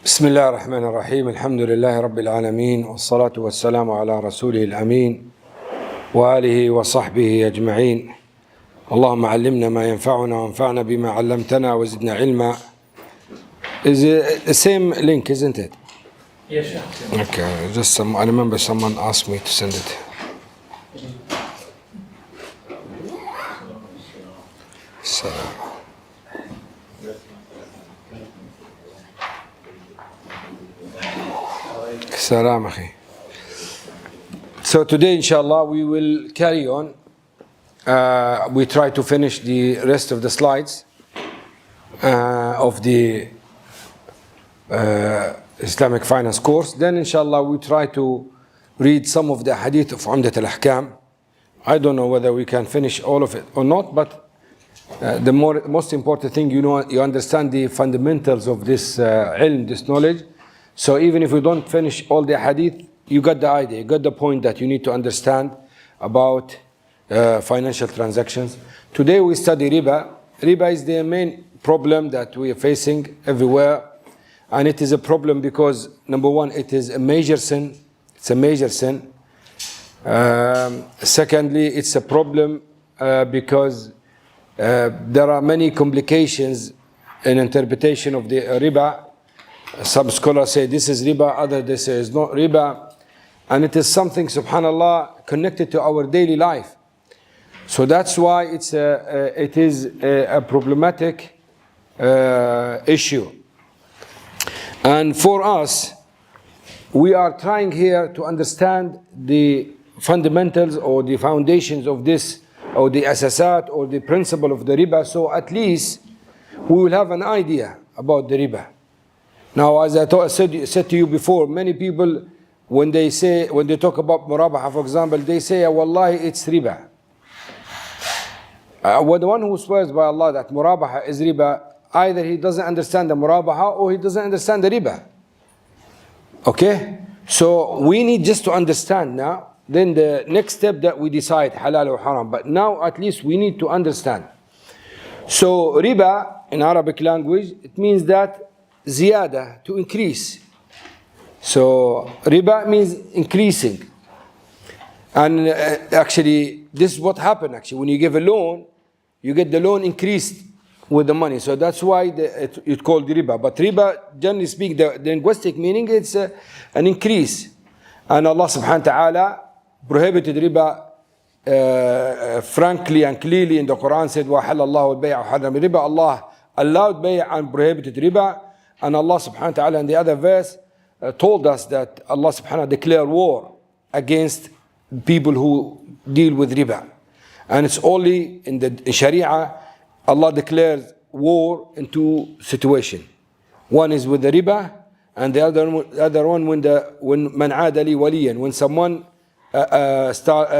بسم الله الرحمن الرحيم الحمد لله رب العالمين والصلاة والسلام على رسوله الأمين وآله وصحبه أجمعين. اللهم علمنا ما ينفعنا وانفعنا بما علمتنا وزدنا علما. Is it the same link, isn't it? Yes, sir. Okay, I remember someone asked me to send it. Salam akhi. So today, inshallah, we will carry on. We try to finish the rest of the slides of the Islamic finance course. Then, inshallah, we try to read some of the hadith of Umdat al-Ahkam. I don't know whether we can finish all of it or not, but the most important thing, you understand the fundamentals of this ilm, this knowledge. So even if we don't finish all the hadith, you got the idea, you got the point that you need to understand about financial transactions. Today we study riba. Riba is the main problem that we are facing everywhere. And it is a problem because, number one, it is a major sin. It's a major sin. Secondly, it's a problem because there are many complications in interpretation of the riba. Some scholars say this is riba, others they say it's not riba. And it is something, subhanallah, connected to our daily life. So that's why it is a problematic issue. And for us, we are trying here to understand the fundamentals or the foundations of this, or the asasat, or the principle of the riba. So at least we will have an idea about the riba. Now, as I said to you before, many people, when they talk about murabaha, for example, they say, wallahi, it's riba. The one who swears by Allah that murabaha is riba, either he doesn't understand the murabaha or he doesn't understand the riba. Okay? So we need just to understand now. Then the next step that we decide halal or haram. But now at least we need to understand. So riba in Arabic language, it means that ziyada, to increase. So riba means increasing. And actually, this is what happened actually. When you give a loan, you get the loan increased with the money. So that's why it's called riba. But riba, generally speaking, the linguistic meaning, it's an increase. And Allah subhanahu wa ta'ala prohibited riba frankly and clearly in the Quran, said, وَحَلَّ اللَّهُ الْبَيْعَ وَحَرَّمَ الرِّبَا. Allah allowed bay' and prohibited riba. And Allah subhanahu wa ta'ala in the other verse told us that Allah subhanahu wa ta'ala declared war against people who deal with riba. And it's only in the Sharia, Allah declares war in two situations. One is with the riba, and the other one when man aada li waliyan, when someone attack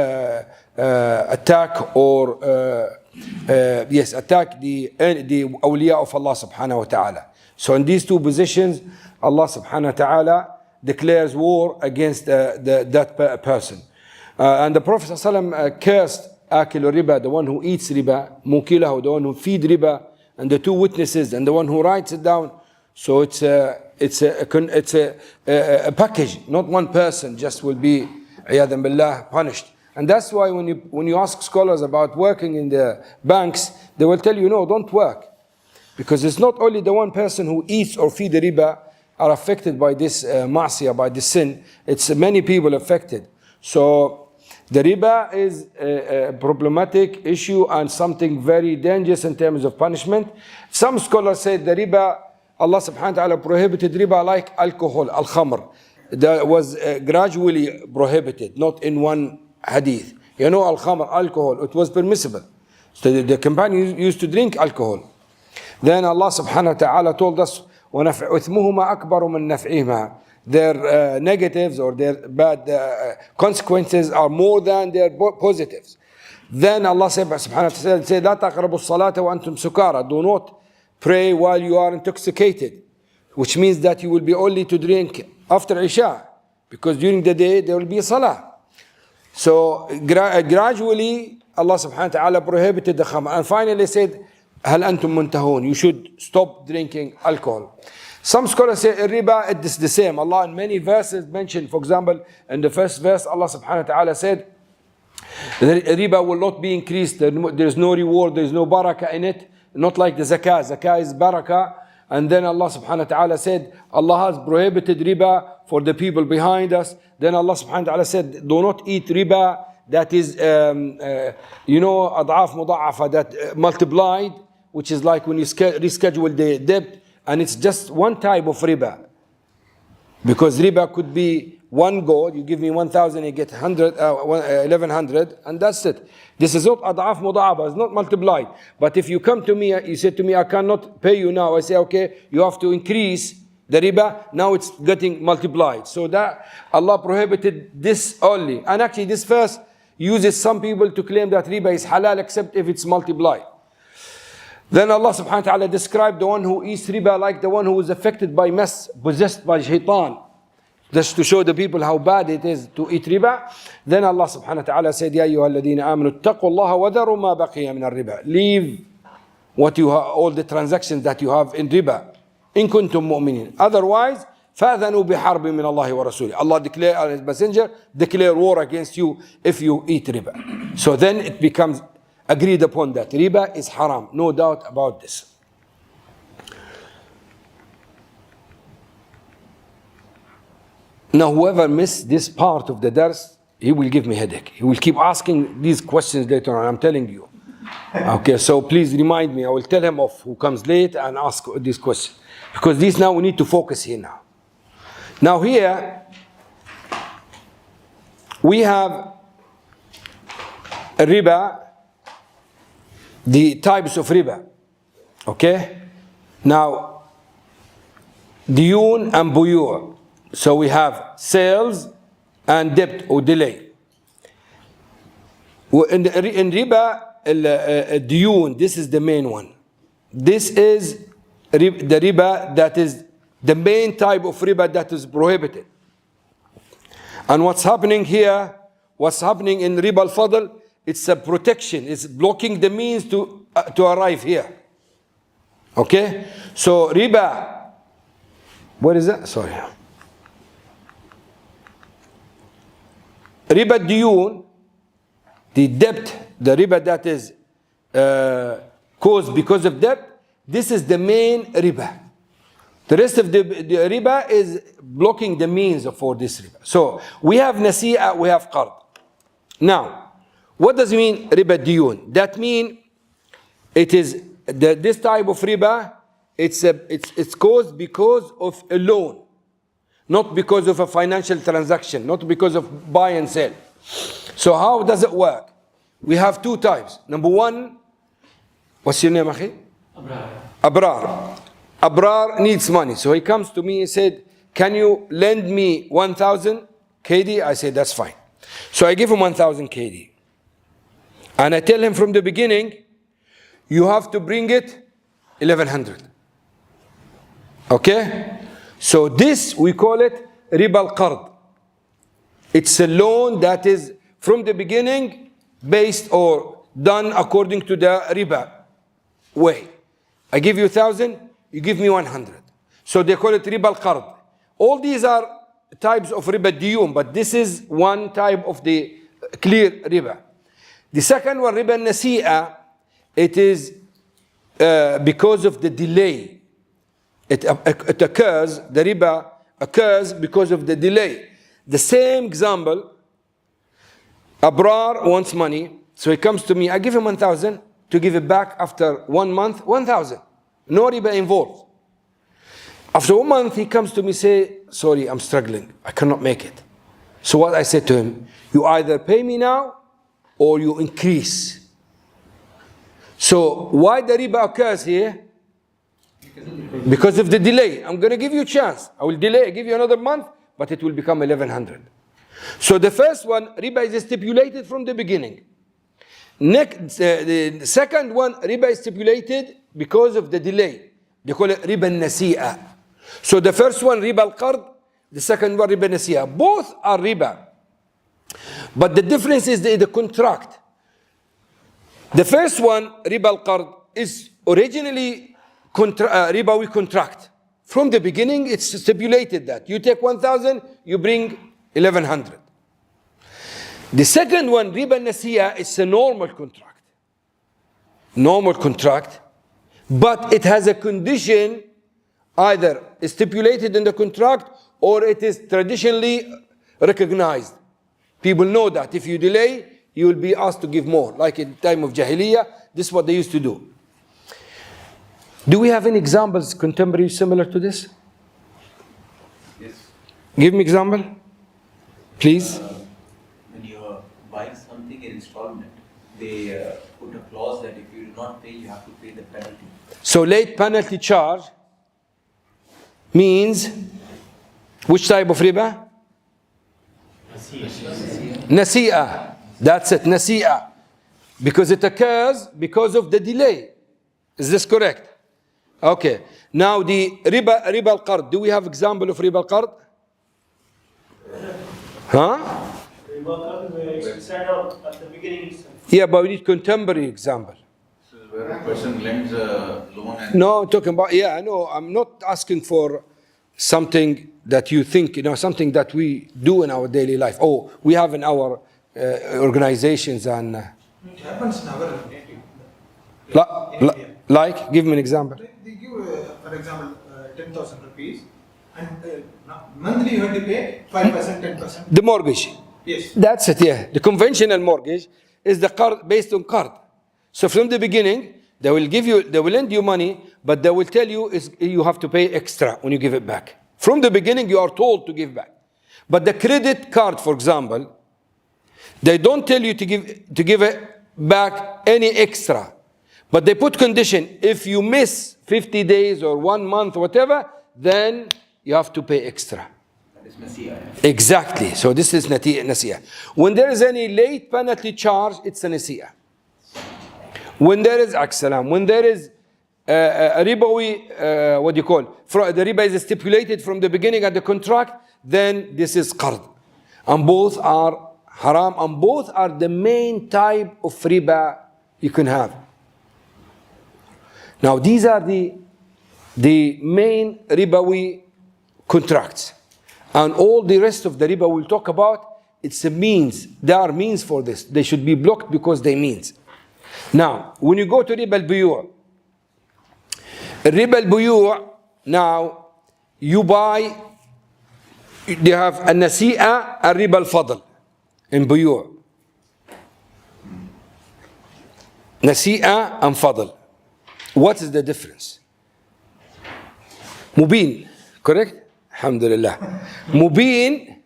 or attack the awliya of Allah subhanahu wa ta'ala. So in these two positions, Allah subhanahu wa ta'ala declares war against that person. And the Prophet sallallahu alaihi wasallam cursed akil riba, the one who eats riba, mukilahu, the one who feed riba, and the two witnesses, and the one who writes it down. So it's a package. Not one person just will be iyadhan billah punished. And that's why when you ask scholars about working in the banks, they will tell you, no, don't work. Because it's not only the one person who eats or feeds the riba are affected by this ma'siyah, by this sin. It's many people affected. So the riba is a problematic issue and something very dangerous in terms of punishment. Some scholars say the riba, Allah subhanahu wa ta'ala prohibited riba like alcohol, al-khamr. That was gradually prohibited, not in one hadith. Al-khamr, alcohol, it was permissible. So the companions used to drink alcohol. Then Allah subhanahu wa ta'ala told us, وَإِثْمُهُمَا أَكْبَرُ مِنْ نَفْعِهِمَا. Their negatives or their bad consequences are more than their positives. Then Allah subhanahu wa ta'ala said, لَا تَقْرَبُوا الصَّلَاةَ وَأَنْتُمْ سُكَارَى. Do not pray while you are intoxicated. Which means that you will be only to drink after Isha. Because during the day there will be salah. So gradually Allah subhanahu wa ta'ala prohibited the khamr. And finally said, هل أنتم منتهون? You should stop drinking alcohol. Some scholars say riba is the same. Allah in many verses mentioned, for example, in the first verse, Allah subhanahu wa ta'ala said, the riba will not be increased. There is no reward, there is no barakah in it. Not like the zakah. Zakah is barakah. And then Allah subhanahu wa ta'ala said, Allah has prohibited riba for the people behind us. Then Allah subhanahu wa ta'ala said, do not eat riba that is, ad'af muda'afa, that multiplied, which is like when you reschedule the debt, and it's just one type of riba. Because riba could be one gold, you give me 1,000, you get 1,100, and that's it. This is not ad'af muda'aba, it's not multiplied. But if you come to me, you say to me, I cannot pay you now. I say, okay, you have to increase the riba, now it's getting multiplied. So that Allah prohibited this only. And actually this verse uses some people to claim that riba is halal except if it's multiplied. Then Allah subhanahu wa ta'ala described the one who eats riba like the one who is affected by mess, possessed by shaitan. Just to show the people how bad it is to eat riba. Then Allah subhanahu wa ta'ala said, Ya ayyuha alladhina amanu ittaqullaha wa dharu ma baqiya min al-riba. Leave what you have, all the transactions that you have in riba. In kuntum mu'minin. Otherwise, فَأَذَنُوا بِحَرْبٍ مِّنَ اللَّهِ وَرَسُولِهِ. Allah declare, His messenger, declare war against you if you eat riba. So then it becomes agreed upon that riba is haram. No doubt about this. Now whoever missed this part of the dars, he will give me headache. He will keep asking these questions later on, I'm telling you. Okay, so please remind me. I will tell him off who comes late and ask these questions. Because these now we need to focus here now. Now here, we have riba, the types of riba. Okay? Now, diyun and buyu'. So we have sales and debt or delay. In riba, diyun, this is the main one. This is the riba that is the main type of riba that is prohibited. And what's happening here, what's happening in riba al-fadl, it's a protection. It's blocking the means to arrive here. Okay? So riba, what is that? Sorry. Riba diyun, the debt, the riba that is caused because of debt, this is the main riba. The rest of the riba is blocking the means for this riba. So we have nasi'a, we have qard. Now, what does it mean riba diyun? That means it is this type of riba, it's caused because of a loan, not because of a financial transaction, not because of buy and sell. So how does it work? We have two types. Number one, what's your name, akhi? Abrar. Abrar needs money. So he comes to me and said, can you lend me 1,000 KD? I said, that's fine. So I give him 1,000 KD. And I tell him from the beginning, you have to bring it 1,100. Okay? So this, we call it riba al-qard. It's a loan that is from the beginning based or done according to the riba way. I give you 1,000, you give me 100. So they call it riba al-qard. All these are types of riba diyum, but this is one type of the clear riba. The second one, riba nasi'a, it is because of the delay. It occurs, the riba occurs because of the delay. The same example, Abrar wants money, so he comes to me, I give him 1,000 to give it back after 1 month, 1,000. No riba involved. After 1 month, he comes to me, say, sorry, I'm struggling, I cannot make it. So what I said to him, you either pay me now or you increase. So why the riba occurs here? Because of the delay. I'm going to give you a chance. I will delay, give you another month, but it will become 1,100. So the first one, riba is stipulated from the beginning. Next, the second one, riba is stipulated because of the delay. They call it riba nasi'a. So the first one, riba al-qard, the second one, riba nasi'a. Both are riba. But the difference is the contract. The first one, riba al-qard, is originally riba we contract From the beginning, it's stipulated that you take 1,000, you bring 1,100. The second one, riba nasiya, is a normal contract. Normal contract, but it has a condition either stipulated in the contract or it is traditionally recognized. People know that if you delay, you will be asked to give more. Like in the time of Jahiliyyah, this is what they used to do. Do we have any examples contemporary similar to this? Yes. Give me example, please. When you're buying something in installment, they put a clause that if you do not pay, you have to pay the penalty. So late penalty charge means which type of riba? Nasi'a. That's it, nasi'a. Because it occurs because of the delay. Is this correct? Okay. Now the riba al-qard. Do we have example of riba al-qard? Huh? At the beginning. Yeah, but we need contemporary example. So where a person lends a loan and No, I'm talking about, yeah, I know. I'm not asking for something that you think, something that we do in our daily life. Oh, we have in our organizations and... It happens in our native. like, give me an example. They give, for example, 10,000 rupees, and monthly you have to pay 5%, 10%. The mortgage. Yes. That's it, yeah. The conventional mortgage is the card based on card. So from the beginning, they will lend you money, but they will tell you you have to pay extra when you give it back. From the beginning, you are told to give back. But the credit card, for example, they don't tell you to give it back any extra. But they put condition, if you miss 50 days or 1 month, whatever, then you have to pay extra. that is nasiya. Exactly. So this is nasiya. When there is any late penalty charge, it's a nasiya. When there is a ribawi, what do you call? The riba is stipulated from the beginning at the contract, then this is qard. And both are haram, and both are the main type of riba you can have. Now these are the main ribawi contracts. And all the rest of the riba we'll talk about, it's a means. There are means for this. They should be blocked because they means. Now, when you go to riba al-buyu', now you buy, they have a nasi'a and riba al-fadl in buyu'. Nasi'a and fadl. What is the difference? Mubin, correct? Alhamdulillah. Mubin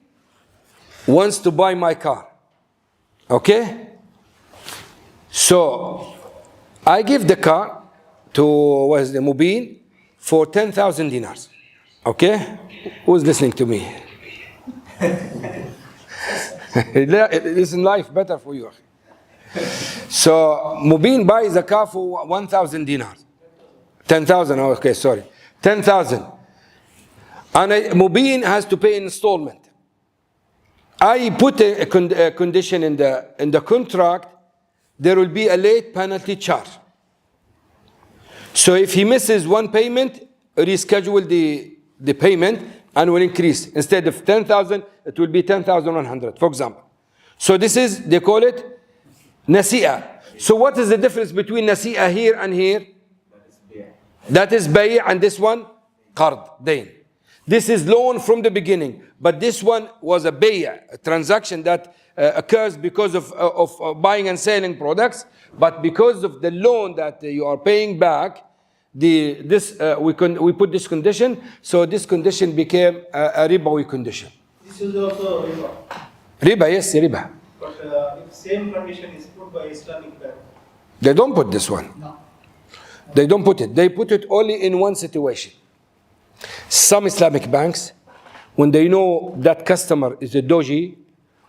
wants to buy my car. Okay? So, I give the car to, Mubin for 10,000 dinars. Okay? Who's listening to me? Isn't life better for you? So, Mubin buys a car for 1,000 dinars. 10,000, okay, sorry. 10,000. And Mubin has to pay installment. I put a condition in the contract, there will be a late penalty charge. So if he misses one payment, reschedule the payment and will increase. Instead of 10,000, it will be 10,100, for example. So this is, they call it nasi'a. So what is the difference between nasi'a here and here? That is bay' and this one, qard, dayn. This is loan from the beginning, but this one was a bay', a transaction that occurs because of buying and selling products, but because of the loan that you are paying back, we put this condition, so this condition became a ribawi condition. This is also riba. Riba, yes, riba. But if same condition is put by Islamic bank. They don't put this one. No. They don't put it. They put it only in one situation. Some Islamic banks, when they know that customer is a doji,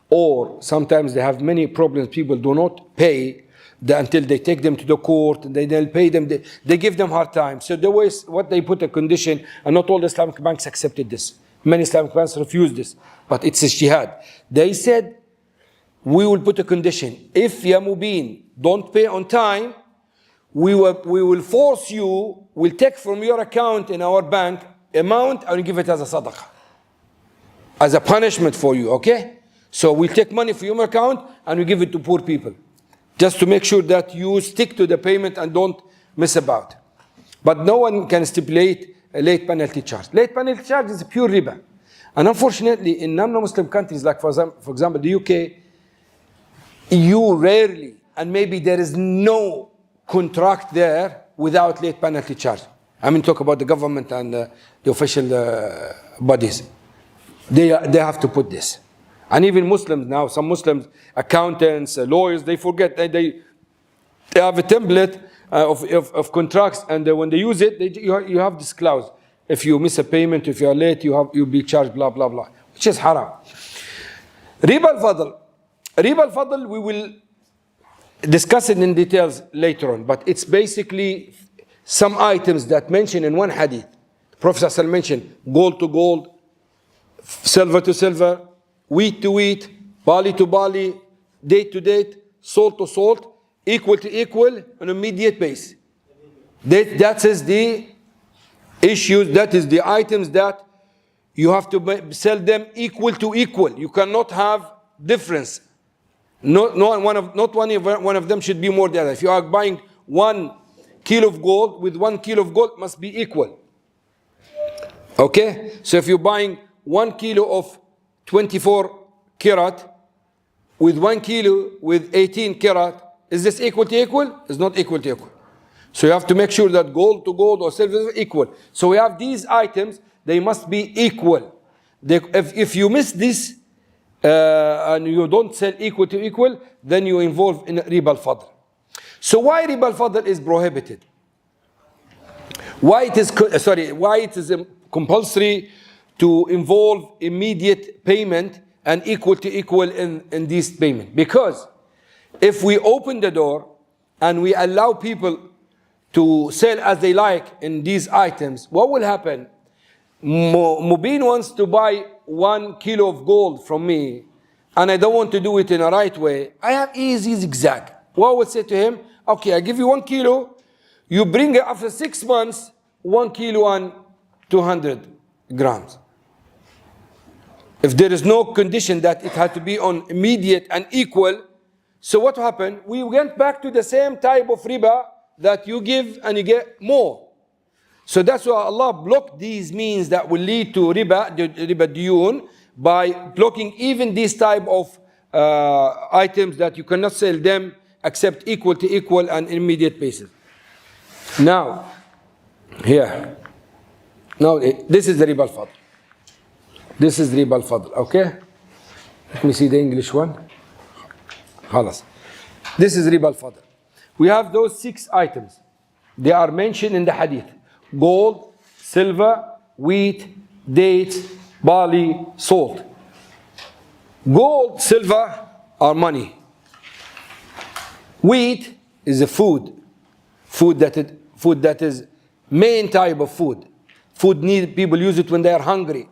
or sometimes they have many problems, people do not pay until they take them to the court, and they'll pay them, they give them hard time. So there was what they put a condition, and not all the Islamic banks accepted this. Many Islamic banks refused this, but it's a jihad. They said, we will put a condition. If Ya Mubin don't pay on time, we will force you, we'll take from your account in our bank amount and give it as a sadaqah, as a punishment for you, okay? So we take money from your account and we give it to poor people, just to make sure that you stick to the payment and don't miss about. But no one can stipulate a late penalty charge. Late penalty charge is pure riba. And unfortunately, in non-Muslim countries, like for example the UK, you rarely, and maybe there is no contract there without late penalty charge. I mean, talk about the government and the official bodies. They have to put this. And even Muslims now, some Muslims, accountants, lawyers, they forget. They have a template of contracts, and when they use it, you have this clause. If you miss a payment, if you are late, you'll be charged, blah, blah, blah, which is haram. Riba al-Fadl. Riba al-Fadl, we will discuss it in details later on, but it's basically some items that mentioned in one hadith. The Prophet ﷺ mentioned gold to gold, silver to silver, wheat to wheat, barley to barley, date to date, salt to salt, equal to equal on an immediate basis. That is the issues, that is the items that you have to sell them equal to equal. You cannot have difference. Not one of them should be more than the other. If you are buying 1 kilo of gold with 1 kilo of gold, must be equal. Okay? So if you're buying 1 kilo of 24 karat with 1 kilo with 18 karat, is this equal to equal? It's not equal to equal. So you have to make sure that gold to gold or silver is equal. So we have these items, they must be equal. If you miss this and you don't sell equal to equal, then you involve in riba al-fadl. So why riba al-fadl is prohibited? Why it is compulsory to involve immediate payment and equal to equal in this payment? Because if we open the door and we allow people to sell as they like in these items, what will happen? Mubin wants to buy 1 kilo of gold from me, and I don't want to do it in a right way. I have easy zigzag. What would say to him? Okay, I give you 1 kilo. You bring it after 6 months, 1 kilo and 200 grams. If there is no condition that it had to be on immediate and equal, so what happened? We went back to the same type of riba that you give and you get more. So that's why Allah blocked these means that will lead to riba diyun, by blocking even these type of items that you cannot sell them except equal to equal and immediate basis. Now, here. Now, this is the riba al-fadl. This is riba al-fadl, okay? Let me see the English one. Khalas. This is riba al-fadl. We have those 6 items. They are mentioned in the hadith. Gold, silver, wheat, dates, barley, salt. Gold, silver are money. Wheat is a food. Food that is main type of food. People use it when they are hungry.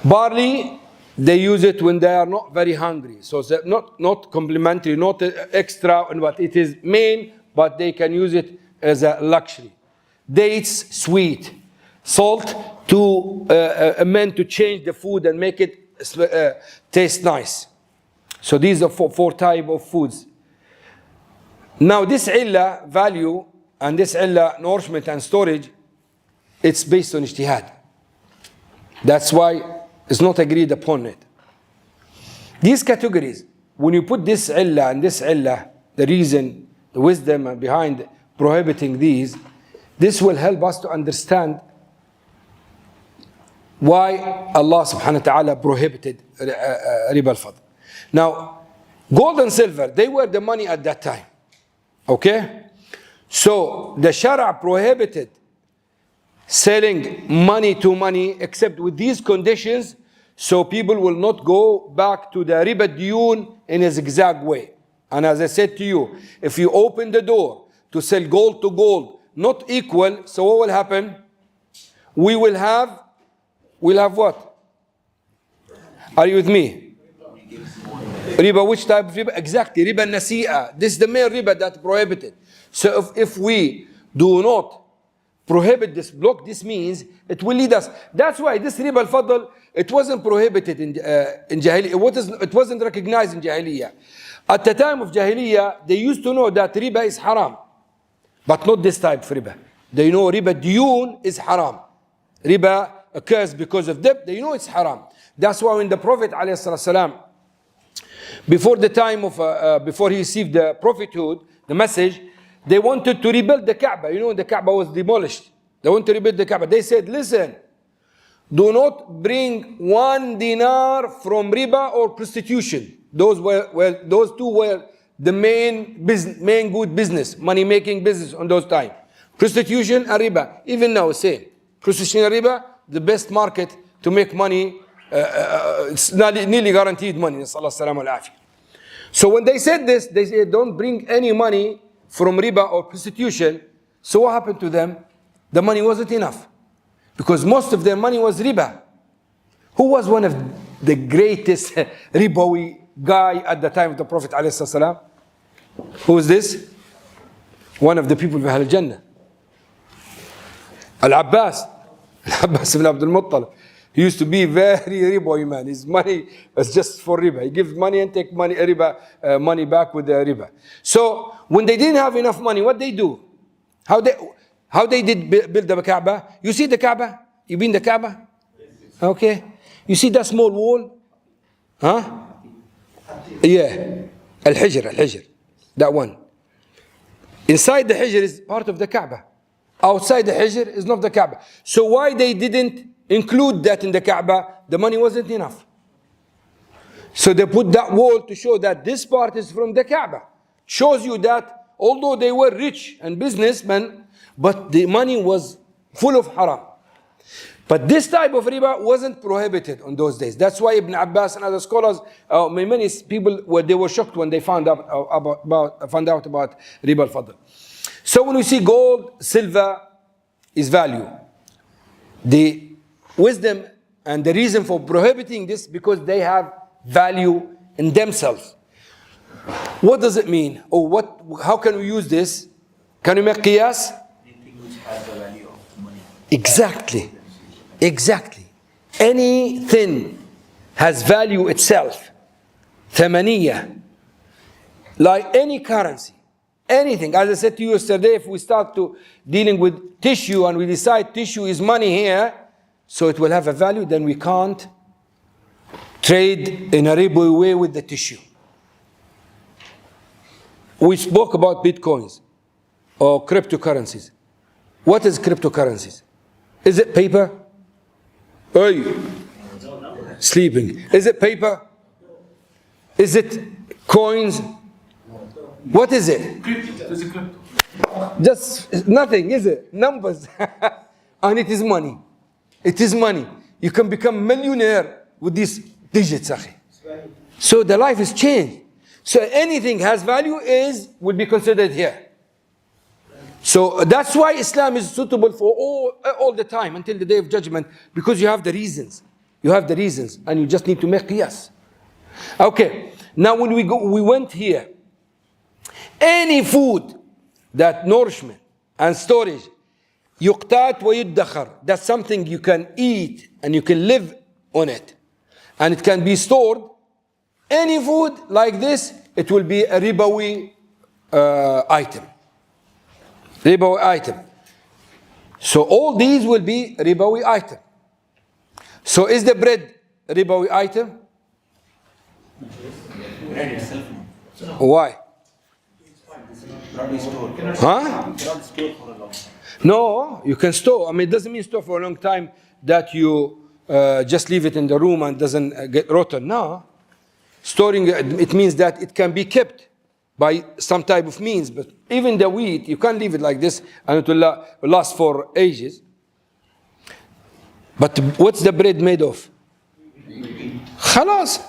Barley, they use it when they are not very hungry. So it's not complementary, not extra, but it is main, but they can use it as a luxury. Dates, sweet. Salt, meant to change the food and make it taste nice. So these are 4 types of foods. Now this illah value and this illah nourishment and storage, it's based on ijtihad. That's why it's not agreed upon it. These categories, when you put this illah and this illah, the reason, the wisdom behind prohibiting these, this will help us to understand why Allah subhanahu wa ta'ala prohibited riba al-fadl. Now, gold and silver, they were the money at that time. Okay? So, the Shara prohibited selling money to money except with these conditions, so people will not go back to the riba diyun in a zigzag way. And as I said to you, if you open the door to sell gold to gold, not equal, so what will happen? We'll have what? Are you with me? Riba, which type of riba? Exactly, riba nasi'a. This is the main riba that prohibited. So if we do not prohibit this, block this means, it will lead us. That's why this riba al-fadl, it wasn't prohibited in Jahiliyyah. It wasn't recognized in Jahiliyyah. At the time of Jahiliyyah, they used to know that riba is haram. But not this type of riba. They know riba diyun is haram. Riba occurs because of debt. They know it's haram. That's why when the Prophet ﷺ, before the time of, before he received the prophethood, the message, they wanted to rebuild the Kaaba. You know, the Kaaba was demolished. They want to rebuild the Kaaba. They said, listen, do not bring 1 dinar from riba or prostitution. Those two were the main good business, money-making business on those times. Prostitution and riba. Even now, same. Prostitution and riba, the best market to make money. It's nearly guaranteed money. So when they said this, they said, don't bring any money from riba or prostitution. So what happened to them? The money wasn't enough. Because most of their money was riba. Who was one of the greatest ribawi guy at the time of the Prophet ﷺ? Who is this? One of the people of Al-Jannah. Al-Abbas. Al-Abbas ibn Abdul Muttalib. He used to be very ribawi man. His money was just for riba. He gives money and take money, money back with the riba. So when they didn't have enough money, what they do? How they did build the Kaaba? You see the Kaaba? You been the Kaaba? Okay. You see that small wall? Huh? Yeah. Al-Hijr. That one. Inside the Hijr is part of the Kaaba. Outside the Hijr is not the Kaaba. So why they didn't include that in the Kaaba? The money wasn't enough. So they put that wall to show that this part is from the Kaaba. Shows you that although they were rich and businessmen, but the money was full of haram. But this type of riba wasn't prohibited on those days. That's why Ibn Abbas and other scholars, many people, they were shocked when they found out about riba al-fadl. So when we see gold, silver is value. The wisdom and the reason for prohibiting this, because they have value in themselves. What does it mean? Or how can we use this? Can we make qiyas? Anything which has the value of money. Exactly. Anything has value itself. Thamaniyah. Like any currency. Anything. As I said to you yesterday, if we start to dealing with tissue and we decide tissue is money here, so it will have a value, then we can't trade in a riba way with the tissue. We spoke about bitcoins or cryptocurrencies. What is cryptocurrencies? Is it paper? Hey, sleeping. Is it paper? Is it coins? What is it? Just nothing, is it? Numbers. And it is money. It is money. You can become millionaire with these digits. So the life is changed. So anything has value will be considered here. So that's why Islam is suitable for all the time until the day of judgment, because you have the reasons. You have the reasons and you just need to make qiyas. Okay, now when we went here, any food that nourishment and storage, yuqtat wa yuddakhar, that's something you can eat and you can live on it. And it can be stored. Any food like this, it will be a ribawi item. Ribawi item. So all these will be ribawi item. So is the bread a ribawi item? Bread itself. Why? Cannot be stored. Huh? Cannot store for a long time. No, you can store. I mean, it doesn't mean store for a long time that you just leave it in the room and doesn't get rotten. No. Storing, it means that it can be kept by some type of means. But even the wheat, you can't leave it like this and it will last for ages. But what's the bread made of? Khalas.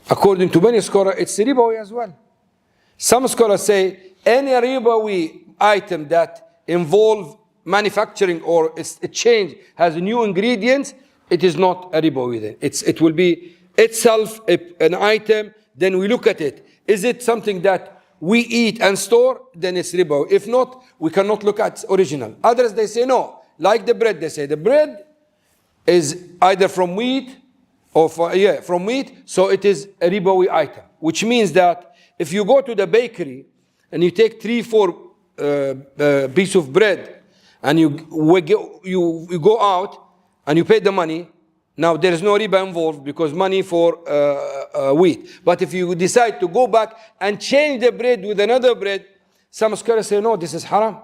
According to many scholars, it's ribawi as well. Some scholars say any ribawi item that involve manufacturing or a change has new ingredients, it is not a ribawi then. It will be itself an item. Then we look at it. Is it something that we eat and store? Then it's ribawi. If not, we cannot look at original. Others, they say no. like the bread, they say. The bread is either from wheat or from wheat, so it is a ribawi item. Which means that if you go to the bakery and you take 3-4 piece of bread and you go out and you pay the money, now there is no riba involved because money for wheat. But if you decide to go back and change the bread with another bread, some scholars say no, this is haram.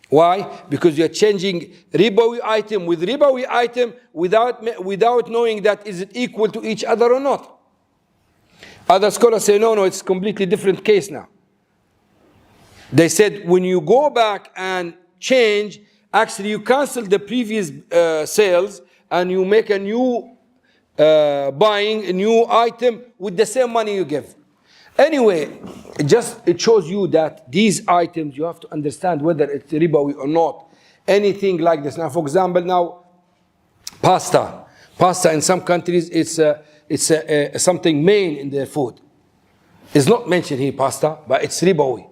Why? Because you are changing ribawi item with ribawi item without knowing that is it equal to each other or not. Other scholars say no, it's completely different case now. They said when you go back and change, actually you cancel the previous sales and you make a new buying a new item with the same money you give. Anyway, it shows you that these items you have to understand whether it's ribawi or not. Anything like this. Now, for example, now pasta in some countries it's something main in their food. It's not mentioned here pasta, but it's ribawi.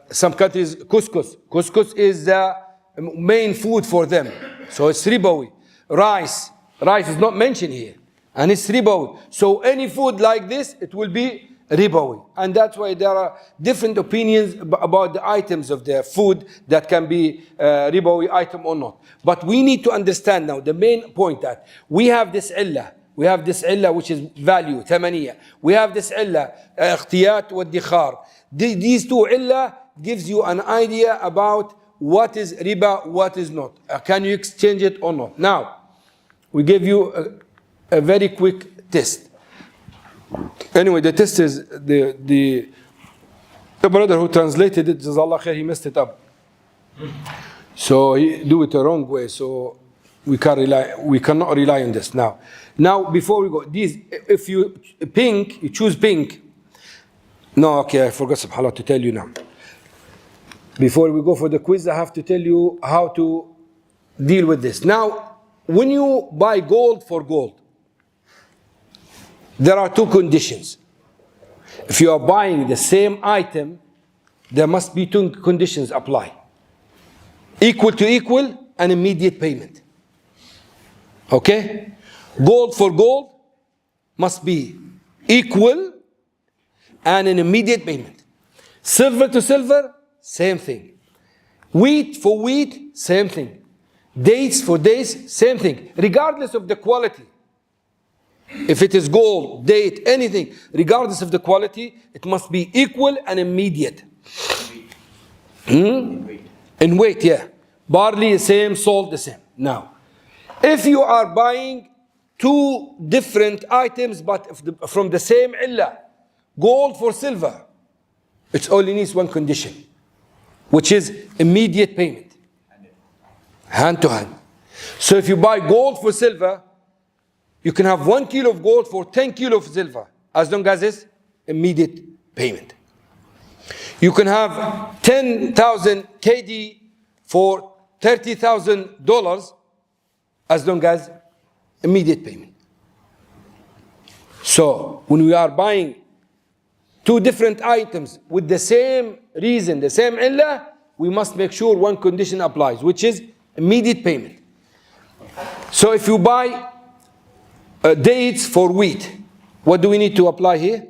Some countries couscous is the main food for them, so it's ribawi. Rice is not mentioned here, and it's ribawi. So any food like this, it will be ribawi. And that's why there are different opinions about the items of the food that can be ribawi item or not. But we need to understand now the main point that we have this illah. We have this illah which is value, thamaniya. We have this illah, ikhtiyat wa dikhar. These two illah gives you an idea about what is riba, what is not. Can you exchange it or not? Now, we give you a very quick test. Anyway, the test is the brother who translated it, Jazakallah khair, he messed it up. So he do it the wrong way. So we cannot rely on this. Now before we go, if you choose pink. No, okay, I forgot subhanAllah to tell you now. Before we go for the quiz, I have to tell you how to deal with this. Now, when you buy gold for gold, there are two conditions. If you are buying the same item, there must be two conditions apply. Equal to equal and immediate payment. Okay? Gold for gold must be equal and an immediate payment. Silver to silver, same thing. Wheat for wheat, same thing. Dates for dates, same thing. Regardless of the quality. If it is gold, date, anything, regardless of the quality, it must be equal and immediate. In weight, yeah. Barley the same, salt the same. Now, if you are buying two different items but from the same illah, gold for silver, it only needs one condition, which is immediate payment. Hand to hand. So if you buy gold for silver, you can have 1 kilo of gold for 10 kilo of silver, as long as it's immediate payment. You can have 10,000 KD for $30,000, as long as immediate payment. So when we are buying two different items with the same reason, the same illah, we must make sure one condition applies, which is immediate payment. So if you buy dates for wheat, what do we need to apply here?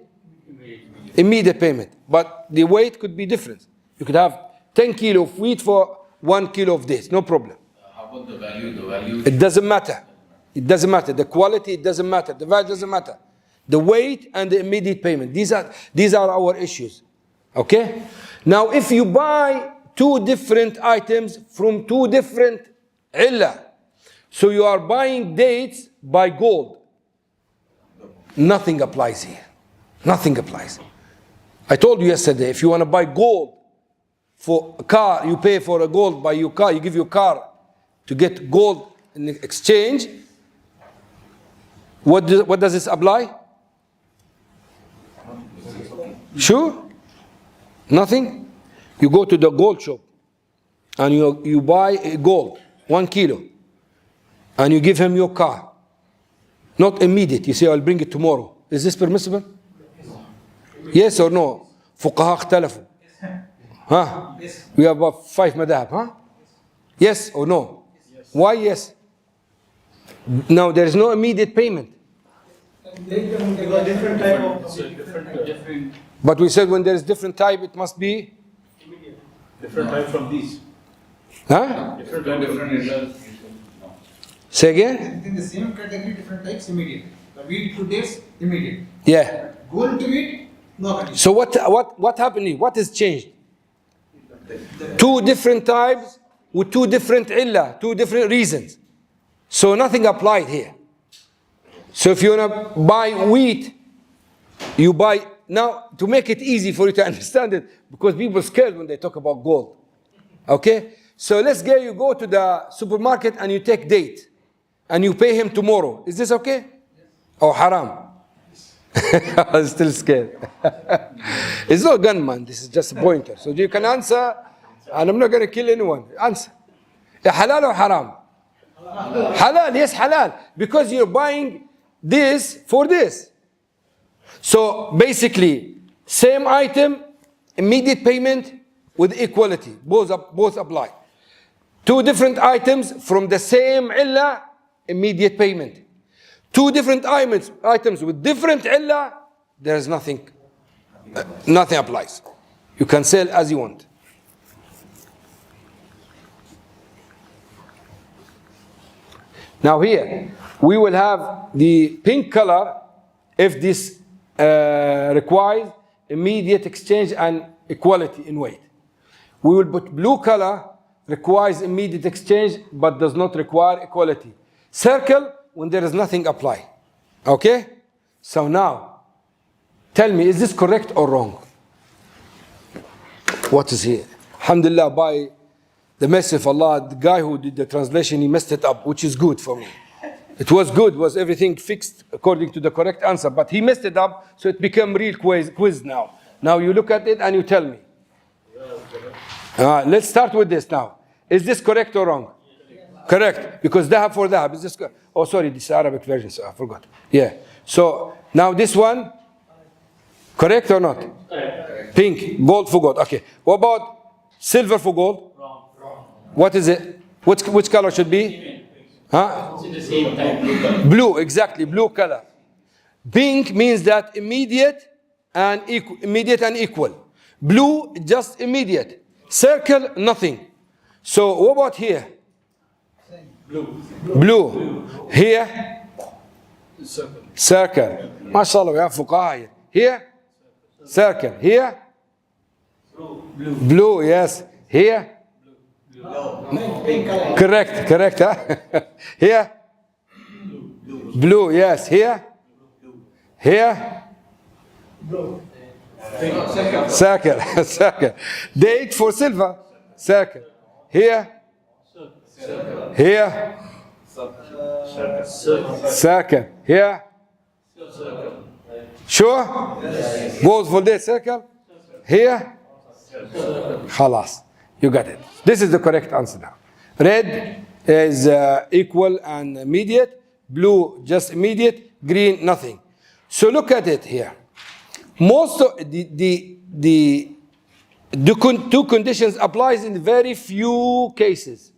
Immediate payment. But the weight could be different. You could have 10 kilo of wheat for 1 kilo of dates, no problem. How about the value? The value? It doesn't matter. It doesn't matter. The quality, it doesn't matter. The value doesn't matter. The weight and the immediate payment. These are our issues. Okay? Now, if you buy two different items from two different illah, so you are buying dates by gold, nothing applies here. Nothing applies. I told you yesterday, if you want to buy gold for a car, you pay for a gold by your car, you give your car to get gold in exchange. What does this apply? Sure? Nothing? You go to the gold shop and you buy a gold, 1 kilo, and you give him your car. Not immediate. You say, I'll bring it tomorrow. Is this permissible? Yes or no? فقهاء اختلفوا. Huh? We have about 5 madhab, huh? Yes or no? Yes. Why yes? Now there is no immediate payment. Different type of different But we said when there is different type, it must be. type from these. Huh? Different results. Say again? within the same category, different types immediate. The wheat to dates immediate. Yeah. Gold to wheat, no condition. So what happened here? What has changed? Two different types with two different illah, two different reasons. So nothing applied here. So if you want to buy wheat, you buy, now to make it easy for you to understand it, because people are scared when they talk about gold. Okay? So let's say you go to the supermarket and you take date and you pay him tomorrow. Is this okay? Or haram? I'm still scared. It's not a gunman, this is just a pointer. So you can answer, and I'm not going to kill anyone. Answer. Halal or haram? Halal, yes, halal. Because you're buying this for this. So basically, same item, immediate payment with equality. Both apply. Two different items from the same illah, immediate payment. Two different items with different illah, there is nothing. Nothing applies. You can sell as you want. Now here, we will have the pink color if this requires immediate exchange and equality in weight. We will put blue color, requires immediate exchange but does not require equality. Circle when there is nothing apply. Okay? So now, tell me, is this correct or wrong? What is here? Alhamdulillah, by the mercy of Allah, the guy who did the translation, he messed it up, which is good for me. It was good, was everything fixed according to the correct answer, but he messed it up, so it became real quiz now. Now you look at it and you tell me. Let's start with this now. Is this correct or wrong? Correct, because dhahab for dhahab. Is this oh, sorry, this is Arabic version, so I forgot. Yeah. So now this one, correct or not? Correct. Pink, gold for gold. Okay. What about silver for gold? Wrong. What is it? Which color should be? Huh? It's the same type. Blue, exactly, blue color. Pink means that immediate and equal. Blue, just immediate. Circle, nothing. So what about here? Blue. Here? Circle. MashaAllah, we have fuqaha here. Circle. Here? Blue, yes. Here? Correct, huh? Here? Blue, yes. Here? Here? Circle. Date for silver. Circle. Here? Here? Circle. Here? Sure? Goes for date, circle. Here? Khalas. You got it. This is the correct answer now. Red is equal and immediate. Blue, just immediate. Green, nothing. So look at it here. Most of the two conditions applies in very few cases.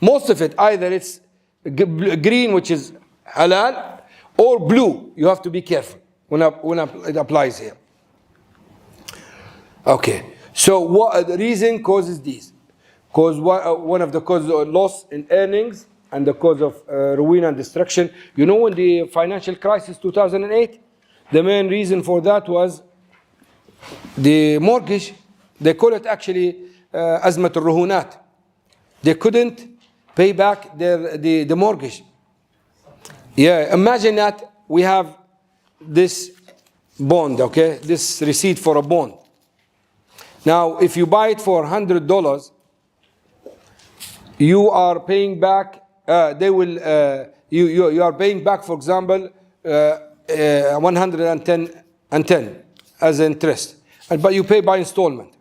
Most of it, either it's green, which is halal, or blue. You have to be careful when it applies here. Okay. So what the reason causes these? Cause one of the causes of loss in earnings and the cause of ruin and destruction. You know, when the financial crisis 2008, the main reason for that was the mortgage. They call it actually azmat al-ruhunat. They couldn't pay back the mortgage. Yeah, imagine that we have this bond, okay, this receipt for a bond. Now, if you buy it for $100, you are paying back. You are paying back, for example, 110 as interest, but you pay by installment.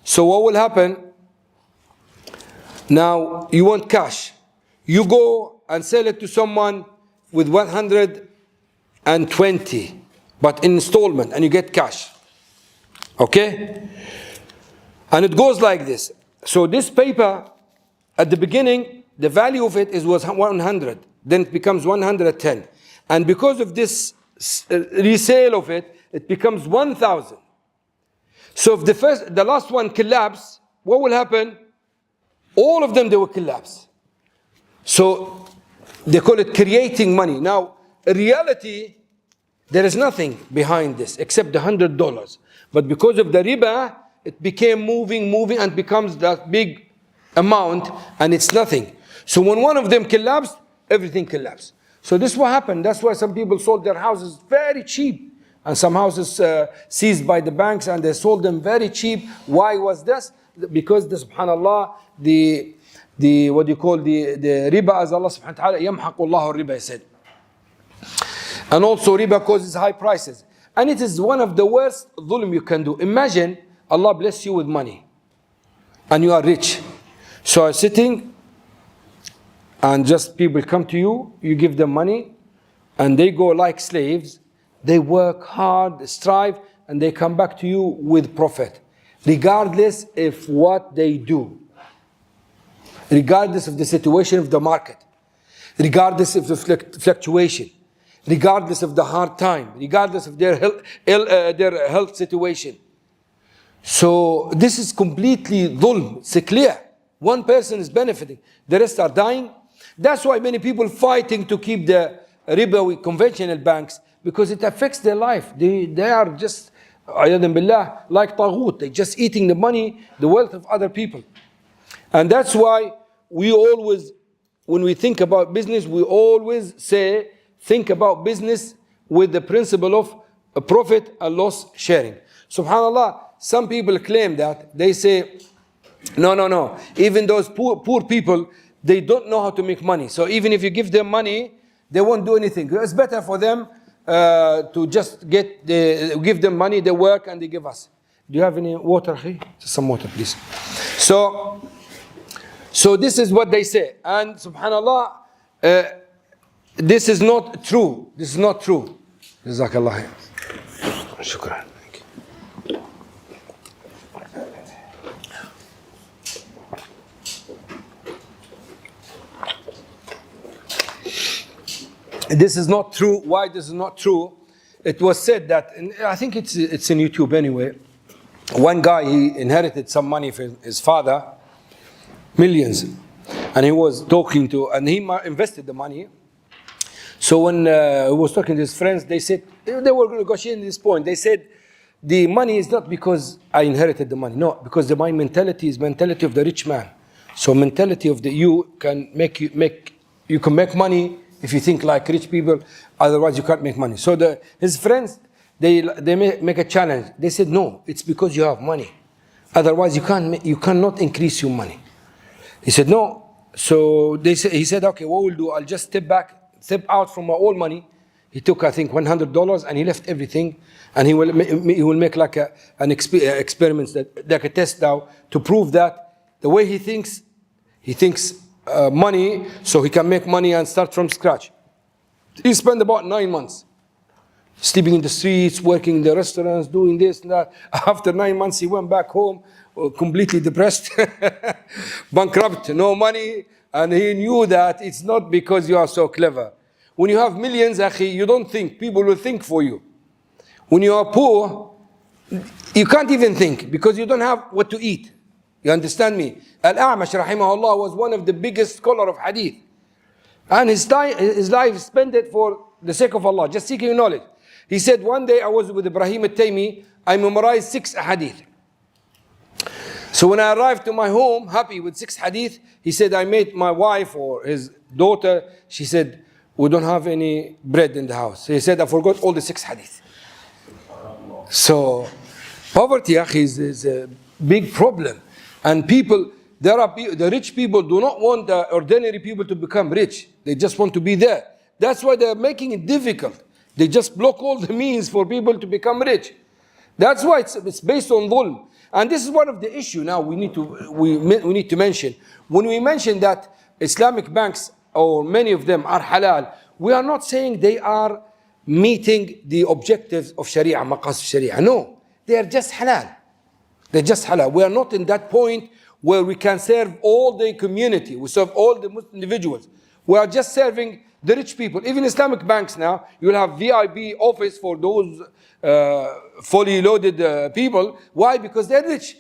So what will happen? Now you want cash. You go and sell it to someone with 120, but in installment, and you get cash. Okay? And it goes like this. So this paper At the beginning, the value of it was 100, then it becomes 110. And because of this resale of it, it becomes 1,000. So if the last one collapse, what will happen? All of them, they will collapse. So they call it creating money. Now, in reality, there is nothing behind this except the $100. But because of the riba, it became moving, and becomes that big amount, and it's nothing. So when one of them collapsed, everything collapsed. So this is what happened. That's why some people sold their houses very cheap. And some houses seized by the banks, and they sold them very cheap. Why was this? Because the subhanallah, the what you call the riba, as Allah subhanahu wa ta'ala, يَمْحَقُ اللَّهُ الرِّبَا, he said. And also riba causes high prices. And it is one of the worst dhulm you can do. Imagine Allah bless you with money and you are rich. So you're sitting and just people come to you, you give them money and they go like slaves. They work hard, they strive, and they come back to you with profit. Regardless of what they do. Regardless of the situation of the market. Regardless of the fluctuation. Regardless of the hard time. Regardless of their health situation. So this is completely dhulm. It's clear. One person is benefiting. The rest are dying. That's why many people fighting to keep the riba with conventional banks. Because it affects their life. They are just, ayadan billah, like taghut. They're just eating the money, the wealth of other people. And that's why we always, when we think about business, we always say, think about business with the principle of a profit and loss sharing. SubhanAllah, some people claim that. They say, no. Even those poor people, they don't know how to make money. So even if you give them money, they won't do anything. It's better for them to just give them money, they work and they give us. Do you have any water? Just some water, please. So this is what they say. And subhanallah, this is not true. This is not true. Jazakallah. Shukran. This is not true. Why this is not true? It was said that, and I think it's in YouTube anyway. One guy, he inherited some money from his father, millions, and he was talking to, and he invested the money. So when he was talking to his friends, they said, they were negotiating this point. They said, the money is not because I inherited the money. No, because my mentality is mentality of the rich man. So mentality of you can make money if you think like rich people, otherwise you can't make money. So his friends, they make a challenge. They said, no, it's because you have money. Otherwise you cannot increase your money. He said, no. So he said, okay, what we'll do, I'll just step out from my old money. He took, I think, $100 and he left everything. And he will make like an experiment, like a test now, to prove that the way he thinks money, so he can make money and start from scratch. He spent about 9 months sleeping in the streets, working in the restaurants, doing this and that. After 9 months, he went back home, completely depressed, bankrupt, no money, and he knew that it's not because you are so clever. When you have millions, akhi, you don't think. People will think for you. When you are poor, you can't even think because you don't have what to eat. You understand me? Al-A'mash rahimahullah was one of the biggest scholar of hadith. And his life spent it for the sake of Allah, just seeking knowledge. He said, one day I was with Ibrahim al-Taymi, I memorized 6 hadith. So when I arrived to my home, happy with 6 hadith, he said, I made my wife or his daughter, she said, we don't have any bread in the house. He said, I forgot all the 6 hadith. So poverty, akhi, is a big problem. And the rich people do not want the ordinary people to become rich. They just want to be there. That's why they're making it difficult. They just block all the means for people to become rich. That's why it's based on dhulm. And this is one of the issues now we need to mention. When we mention that Islamic banks, or many of them, are halal, we are not saying they are meeting the objectives of Sharia, maqasid Sharia. No, they are just halal. They're just halal. We are not in that point where we can serve all the community. We serve all the Muslim individuals. We are just serving the rich people. Even Islamic banks now, you will have VIP office for those fully loaded people. Why? Because they're rich.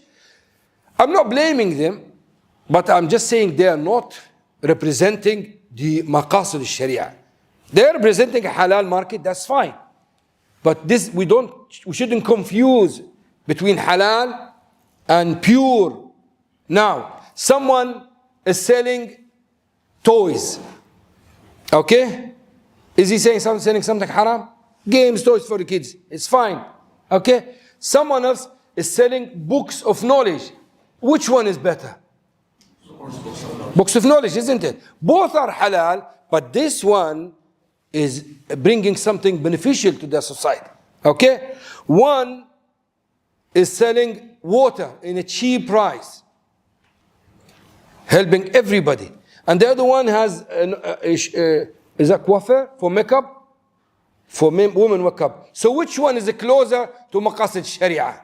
I'm not blaming them, but I'm just saying they are not representing the maqasid al-sharia. They're representing a halal market, that's fine. But this, we shouldn't confuse between halal and pure. Now, someone is selling toys. Okay? Is he saying selling something haram? Games, toys for the kids. It's fine. Okay? Someone else is selling books of knowledge. Which one is better? Books of knowledge, isn't it? Both are halal, but this one is bringing something beneficial to the society. Okay? One is selling water in a cheap price, helping everybody. And the other one has is a coiffeur for makeup, for women makeup. So which one is closer to maqasid sharia?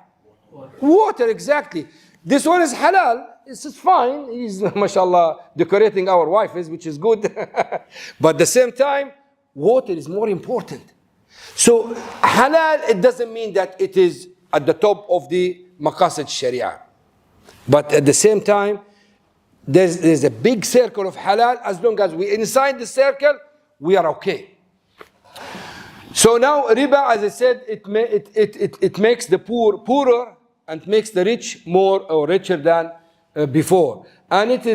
Water, exactly. This one is halal. This is fine. He's, mashallah, decorating our wives, which is good. But at the same time, water is more important. So halal, it doesn't mean that it is at the top of the maqasid sharia. But at the same time, there's a big circle of halal. As long as we're inside the circle, we are okay. So now riba, as I said, it makes the poor poorer and makes the rich more or richer than before. And it's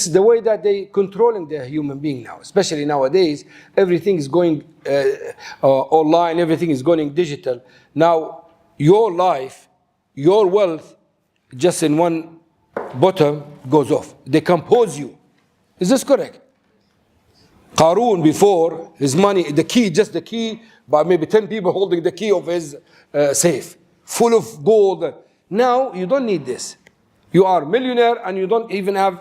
the way that they controlling the human being now, especially nowadays. Everything is going online, everything is going digital. Now your life, your wealth, just in one bottom goes off. They compose you. Is this correct? Qarun, before, his money, the key, just the key, by maybe 10 people holding the key of his safe, full of gold. Now you don't need this. You are a millionaire and you don't even have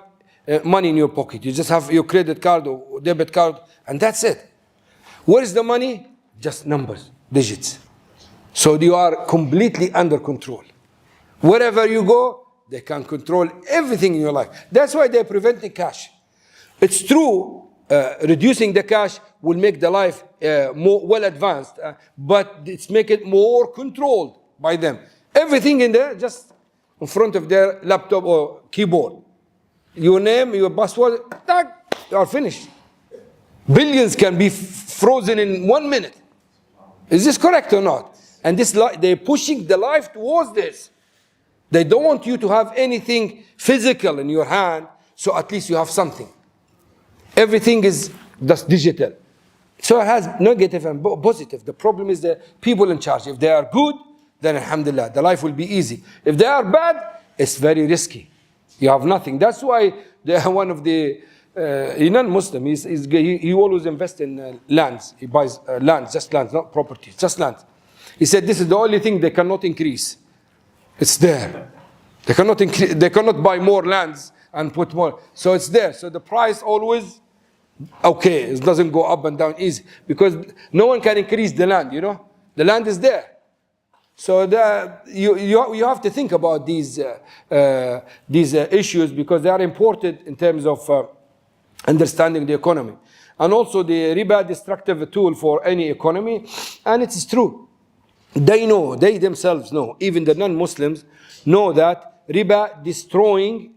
money in your pocket. You just have your credit card or debit card, and that's it. Where is the money? Just numbers, digits. So you are completely under control. Wherever you go, they can control everything in your life. That's why they're preventing cash. It's true, reducing the cash will make the life more well advanced, but it's make it more controlled by them. Everything in there, just in front of their laptop or keyboard. Your name, your password, you are finished. Billions can be frozen in 1 minute. Is this correct or not? And this, they're pushing the life towards this. They don't want you to have anything physical in your hand, so at least you have something. Everything is just digital. So it has negative and positive. The problem is the people in charge. If they are good, then alhamdulillah, the life will be easy. If they are bad, it's very risky. You have nothing. That's why one of the non-Muslim, he always invests in lands. He buys lands, just lands, not properties, just lands. He said this is the only thing they cannot increase. It's there. They cannot increase, they cannot buy more lands and put more. So it's there. So the price always okay. It doesn't go up and down easy because no one can increase the land. You know, the land is there. So you have to think about these issues because they are important in terms of understanding the economy, and also the riba destructive tool for any economy. And it is true. They know, they themselves know, even the non-Muslims know that riba destroying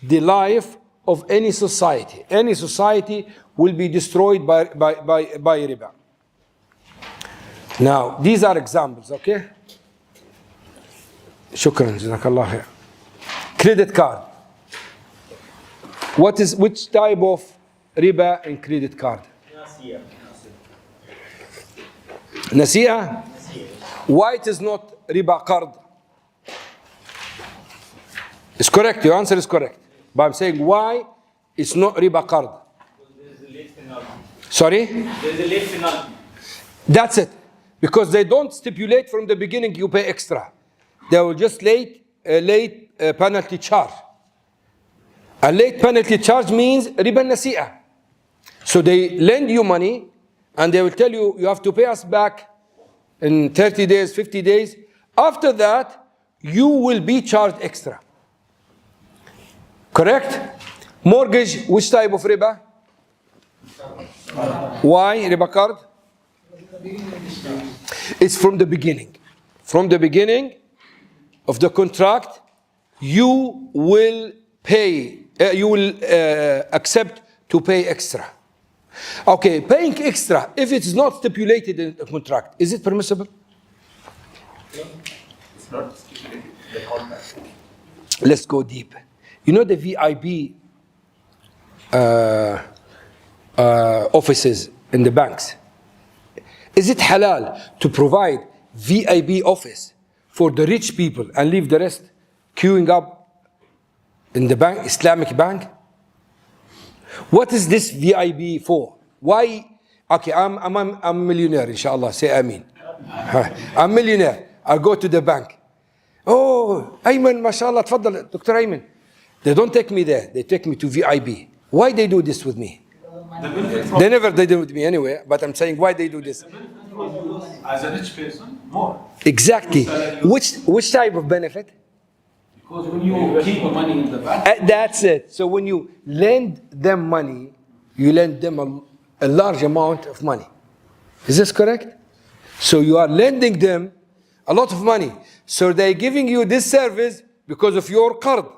the life of any society. Any society will be destroyed by riba. Now, these are examples, okay? Shukran, jazakallah khair. Credit card. Which type of riba in credit card? Nasi'a. Why it is not riba card? It's correct, your answer is correct. But I'm saying why it's not riba card? There's a late penalty. Sorry? There's a late penalty. That's it. Because they don't stipulate from the beginning you pay extra. They will just late penalty charge. A late penalty charge means riba nasi'a. So they lend you money and they will tell you you have to pay us back in 30 days, 50 days. After that, you will be charged extra. Correct? Mortgage, which type of riba? Why riba card? It's from the beginning. From the beginning of the contract, you will pay, you will accept to pay extra. Okay, paying extra, if it's not stipulated in the contract, is it permissible? It's not stipulated in the contract. Let's go deep. You know the VIB offices in the banks? Is it halal to provide VIB office for the rich people and leave the rest queuing up in the bank, Islamic bank? What is this VIB for? Why? Okay, I'm a millionaire, inshallah. Say Aimen. I'm a millionaire. I go to the bank. Oh, Aimen, mashallah, tfaddal, Dr. Aimen. They don't take me there. They take me to VIB. Why they do this with me? They never did it with me anyway, but I'm saying why they do this. As a rich person, more. Exactly. Which type of benefit? Because when you keep the money in the bank, That's it. So when you lend them money, you lend them a large amount of money. Is this correct? So you are lending them a lot of money. So they're giving you this service because of your qard.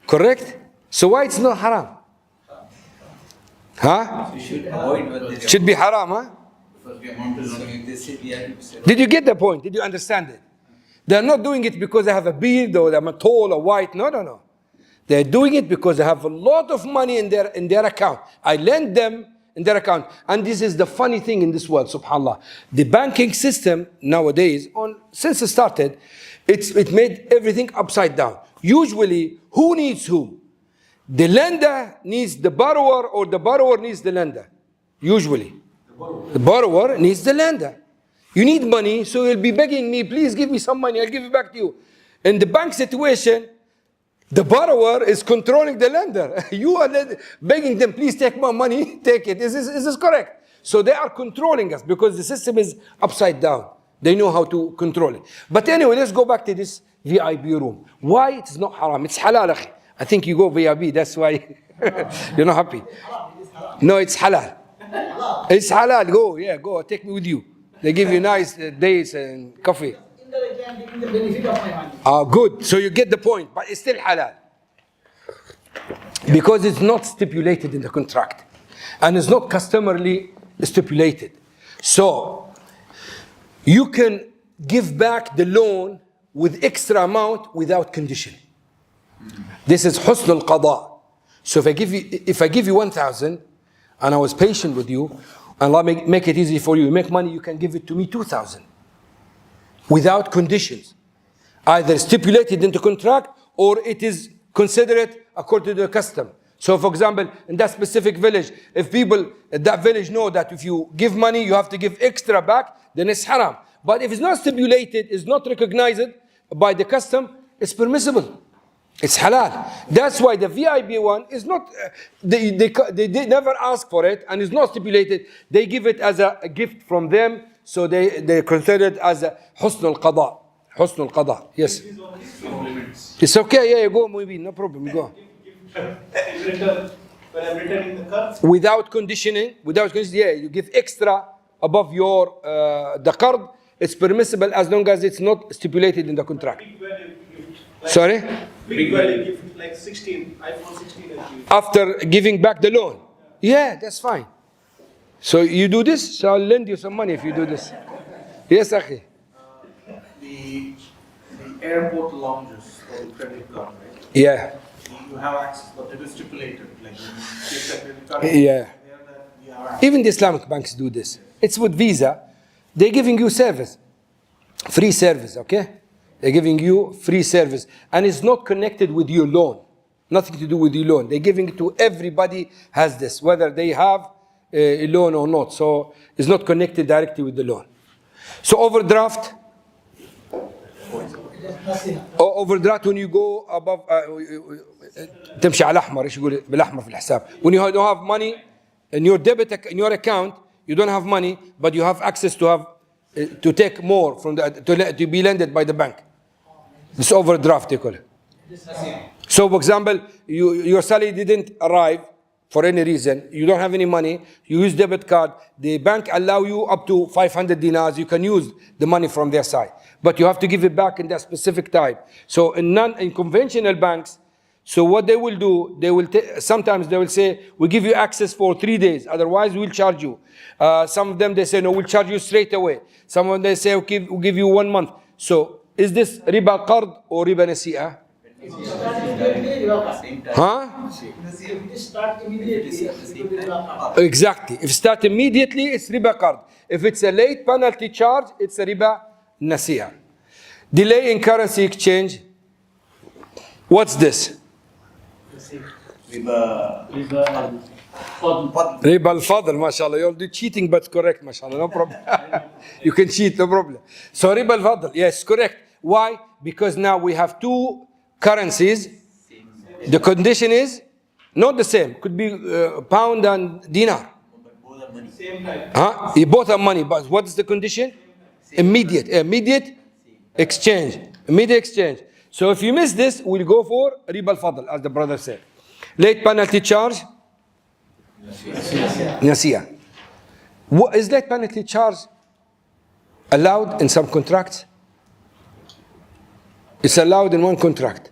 Correct? So why it's not haram? Huh? You should avoid when they Should be haram, huh? because the amount is so if they say VIP, Did you get the point? Did you understand it? They're not doing it because they have a beard or they're tall or white. No. They're doing it because they have a lot of money in their account. I lend them in their account. And this is the funny thing in this world, subhanAllah. The banking system nowadays, since it started, it made everything upside down. Usually, who needs whom? The lender needs the borrower or the borrower needs the lender. Usually. The borrower needs the lender. You need money, so you'll be begging me, please give me some money, I'll give it back to you. In the bank situation, the borrower is controlling the lender. You are begging them, please take my money, take it. Is this correct? So they are controlling us because the system is upside down. They know how to control it. But anyway, let's go back to this VIB room. Why it's not haram? It's halal. Akhi. I think you go VIB, that's why you're not happy. No, it's halal. It's halal. Go, take me with you. They give you nice dates and coffee. Indirectly, I'm taking the benefit of my money. Good. So you get the point, but it's still halal. Because it's not stipulated in the contract. And it's not customarily stipulated. So you can give back the loan with extra amount without condition. This is husn al-qada. So if I give you 1,000 and I was patient with you, and Allah make it easy for you. You make money, you can give it to me 2,000 without conditions. Either stipulated in the contract or it is considered according to the custom. So for example, in that specific village, if people at that village know that if you give money, you have to give extra back, then it's haram. But if it's not stipulated, it's not recognized by the custom, it's permissible. It's halal. That's why the VIB one is not, they never ask for it and it's not stipulated. They give it as a gift from them, so they consider it as a husn al-qada. Husn al-qada, yes. It's okay, yeah, go, maybe, no problem, go. In return, when I'm returning the car, Without conditioning, yeah, you give extra above your, the card. It's permissible as long as it's not stipulated in the contract. big value gift. Sorry? Big value gift like 16, iPhone 16 and gift. After giving back the loan. Yeah, that's fine. So you do this, so I'll lend you some money if you do this. Yes, Akhi. the airport lounges or the credit card, right? Yeah, You have access, but it is stipulated. Like when you take the credit card, yeah. there that you have access. Even the Islamic banks do this. It's with Visa. They're giving you service. Free service, okay? They're giving you free service. And it's not connected with your loan. Nothing to do with your loan. They're giving it to everybody has this, whether they have a loan or not. So it's not connected directly with the loan. So overdraft. Overdraft when you go above تمشي على الأحمر ايش يقول بالأحمر في الحساب. When you don't have money in your in your account, you don't have money, but you have access to have to take more from to be lended by the bank. This overdraft they call it. So, for example, your salary didn't arrive for any reason. You don't have any money. You use debit card. The bank allow you up to 500 dinars. You can use the money from their side, but you have to give it back in that specific time. So, in conventional banks, so what they will do, sometimes they will say, we give you access for 3 days, otherwise we'll charge you. Some of them, they say, no, we'll charge you straight away. Some of them, they say, we'll give you 1 month. So is this riba qard or riba nasi'ah? If you start immediately, you are Same time. Huh? If you start immediately, it will be riba. Exactly. If start immediately, it's riba qard. If it's a late penalty charge, it's a riba nasi'ah. Delay in currency exchange. What's this? Riba. Riba al-fadl, mashallah. You're cheating, but correct, mashallah. No problem. You can cheat, no problem. So riba al-fadl, yes, correct. Why? Because now we have two currencies. The condition is not the same. Could be pound and dinar. But both are money. Same time. Huh? Both are money, but what is the condition? Immediate exchange. Immediate exchange. So if you miss this, we'll go for riba al-fadl, as the brother said. Late penalty charge? Nasiya. Is late penalty charge allowed in some contracts? It's allowed in one contract.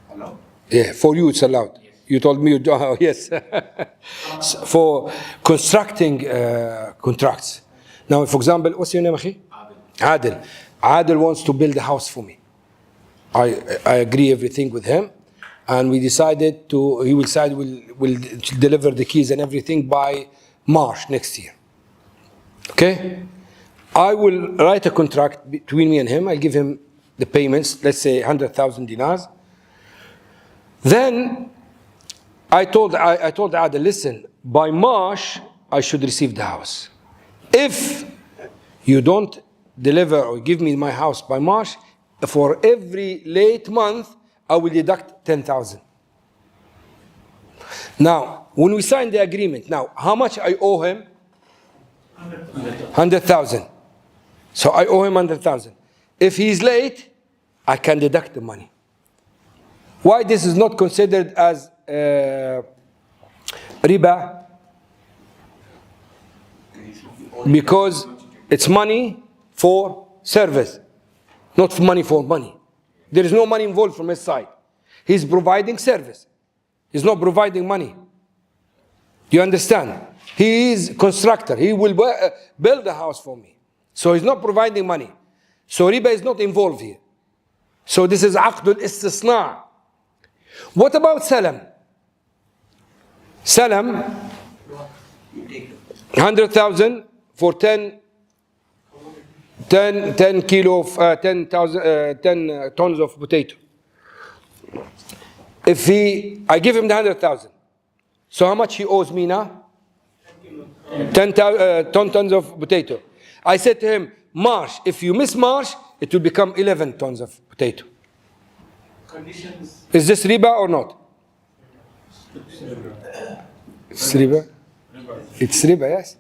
Hello? Yeah, for you it's allowed. You told me you do, yes. For constructing contracts. Now, for example, what's your name, Akhi? Adil. Adil wants to build a house for me. I agree everything with him, and we decided he will decide will deliver the keys and everything by March next year. Okay? I will write a contract between me and him. I'll give him the payments, let's say 100,000 dinars. Then I told Adil, listen, by March I should receive the house. If you don't deliver or give me my house by March, for every late month, I will deduct 10,000. Now, when we sign the agreement, now, how much I owe him? 100,000. So I owe him 100,000. If he's late, I can deduct the money. Why this is not considered as riba? Because it's money for service, not money for money. There is no money involved from his side. He's providing service. He's not providing money. Do you understand? He is constructor. He will build a house for me. So he's not providing money. So riba is not involved here. So this is aqd al-istisna'. What about salam? Salam, 100,000 for 10 kilo of 10 tons of potato. If I give him the 100,000, so how much he owes me now? 10 tons of potato. I said to him, March, if you miss March, it will become 11 tons of potato. Conditions. Is this riba or not? It's riba. It's riba, yes.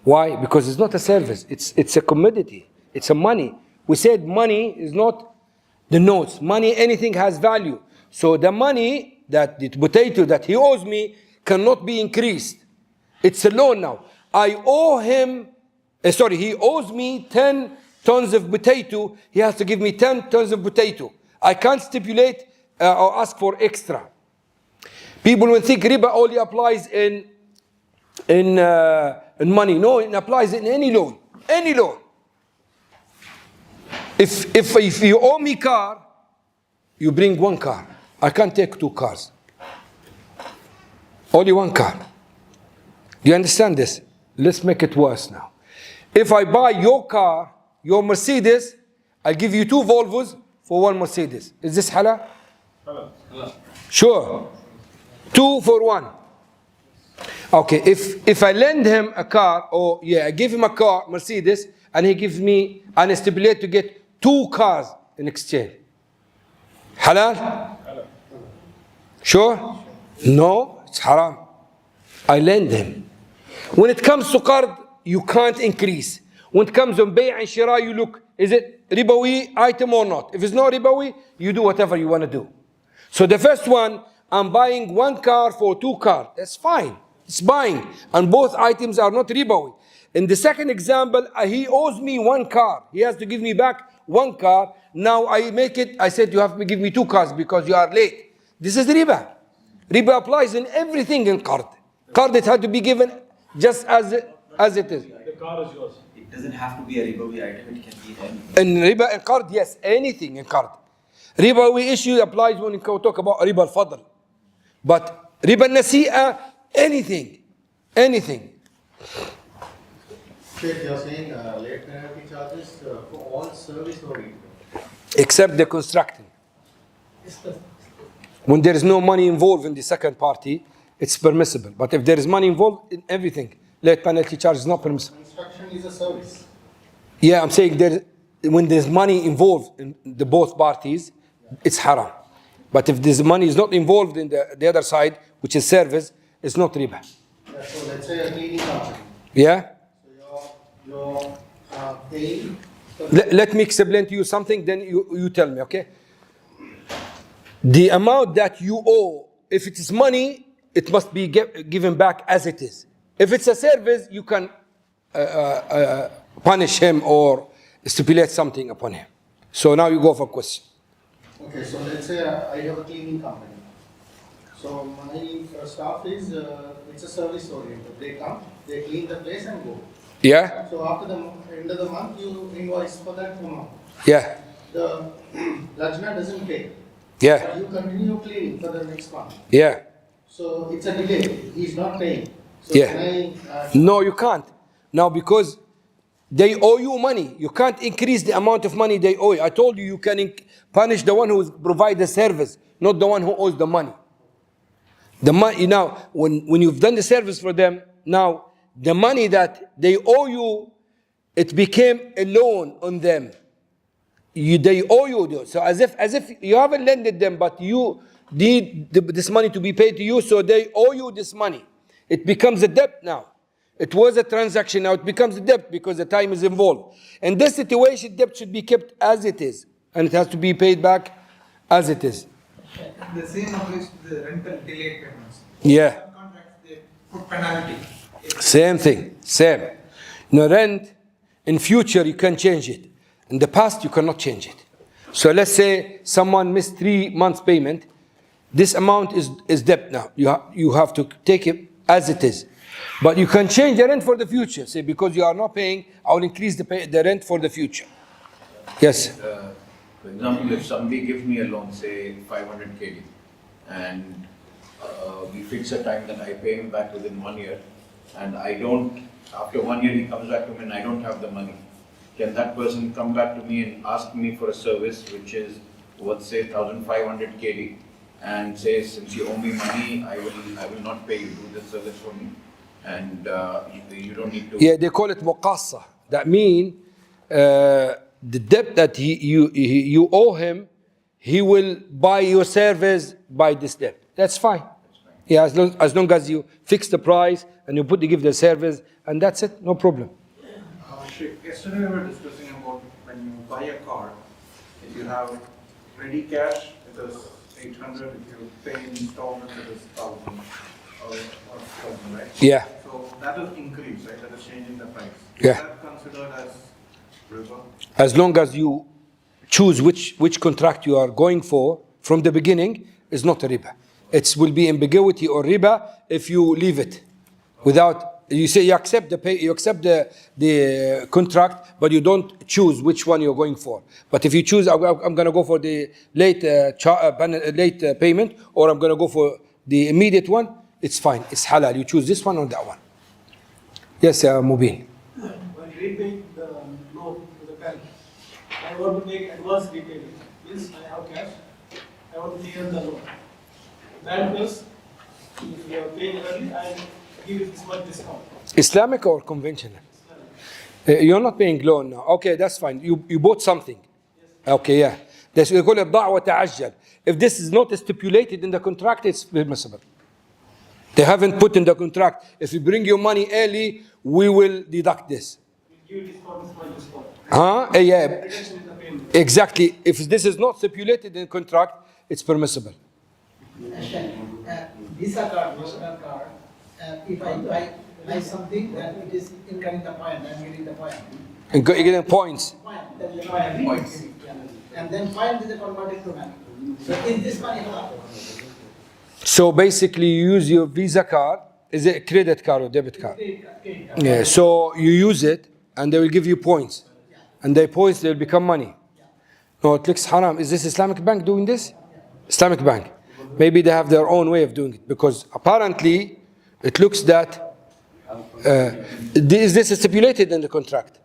Why? Because it's not a service. It's a commodity. It's a money. We said money is not the notes. Money, anything has value. So the money, the potato that he owes me cannot be increased. It's a loan now. I owe him, he owes me 10 tons of potato. He has to give me 10 tons of potato. I can't stipulate or ask for extra. People will think riba only applies in money. No, it applies in any loan. Any loan. If you owe me car, you bring one car. I can't take 2 cars. Only one car. Do you understand this? Let's make it worse now. If I buy your car, your Mercedes, I'll give you 2 Volvos for 1 Mercedes. Is this halal? Halal. Sure. 2 for 1. Okay, if I lend him a car, I give him a car, Mercedes, and he gives me, and I stipulate to get 2 cars in exchange. Halal? Sure? No, it's haram. I lend him. When it comes to qard, you can't increase. When it comes on bay' and shira, you look, is it ribawi item or not? If it's not ribawi, you do whatever you want to do. So the first one, I'm buying one car for two cars. That's fine. It's buying. And both items are not ribawi. In the second example, he owes me one car. He has to give me back one car. Now I said you have to give me two cars because you are late. This is riba. Riba applies in everything in qard. Qard, it had to be given just as it is. The car is yours. It doesn't have to be a ribawi item, it can be anything. In riba and qard, yes, anything in qard. Ribawi issue applies when you talk about riba al-fadl. But riba al-nasi'a, anything. Sheikh, you're saying late penalty charges for all service oriented. Except the constructing. When there is no money involved in the second party, it's permissible. But if there is money involved in everything, late penalty charge is not permissible. Construction is a service. Yeah, I'm saying when there's money involved in the both parties, it's haram. But if this money is not involved in the other side, which is service, it's not riba. Yeah, so let's say a cleaning company. Yeah? So you're paying. Let me explain to you something, then you tell me, okay? The amount that you owe, if it is money, it must be given back as it is. If it's a service, you can punish him or stipulate something upon him. So now you go for question. Okay, so let's say I have a cleaning company. So my staff is, it's a service oriented. They come, they clean the place and go. Yeah? So after the end of the month, you invoice for that amount. Yeah. The Lajna doesn't pay. Yeah. But you continue cleaning for the next month. Yeah. So it's a delay. He's not paying. So Yeah. can I, No, you can't. Now, because they owe you money. You can't increase the amount of money they owe you. I told you, you can punish the one who provides the service, not the one who owes the money. The money now, when you've done the service for them, now the money that they owe you, it became a loan on them. They owe you, so as if you haven't lended them, but you need this money to be paid to you, so they owe you this money. It becomes a debt now. It was a transaction, now it becomes a debt because the time is involved. In this situation, debt should be kept as it is, and it has to be paid back as it is. The same applies to the rental delayed payments. Yeah. Some contracts, they put penalty. Same thing, same. No rent, in future you can change it. In the past you cannot change it. So let's say someone missed 3 months payment. This amount is debt now. You have to take it as it is. But you can change the rent for the future. Say, because you are not paying, I will increase the rent for the future. Yes. For example, if somebody gives me a loan, say 500 KD, and we fix a time that I pay him back within 1 year, and I don't, after 1 year he comes back to me and I don't have the money, can that person come back to me and ask me for a service which is worth say 1500 KD and say, since you owe me money, I will not pay you, do this service for me, and you don't need to. Yeah, they call it muqassa. That means the debt that you owe him, he will buy your service by this debt. That's fine. Yeah, as long as you fix the price and you give the service, and that's it, no problem. Sheikh, yesterday we were discussing about when you buy a car, if you have ready cash, it is 800, if you pay in installments, it is 1000 or 1000, right? Yeah. So that is increase, right? That is changing the price. Yeah. Is that considered as riba? As long as you choose which contract you are going for from the beginning, is not a riba. It will be ambiguity or riba if you leave it without. You say you accept the contract, but you don't choose which one you're going for. But if you choose, I'm going to go for the late payment, or I'm going to go for the immediate one, it's fine. It's halal. You choose this one or that one. Yes, Mubin. When repaying the loan to the bank, I want to make advance repayment. Means I have cash, I want to clear the loan. That means if you are paying early, I give you this much discount. Islamic or conventional? You're not paying loan now. Okay, that's fine. You bought something. Okay, yeah. That's we call it ضع وتعجل. If this is not stipulated in the contract, it's permissible. They haven't put in the contract, if you bring your money early, we will deduct this. We give discount, this much discount. Yeah. Reduction in the payment. Exactly. If this is not stipulated in contract, it's permissible. Visa card, Mastercard card, if I buy something, then it is incoming the point, I'm getting the point. And getting points. Point, then the points. And then point is converted to money. So is this money halal? So basically, you use your Visa card. Is it a credit card or debit card? Credit card. Yeah. So you use it, and they will give you points, and the points they will become money. No, it looks haram. Is this Islamic bank doing this? Islamic bank. Maybe they have their own way of doing it, because apparently it looks that is this stipulated in the contract?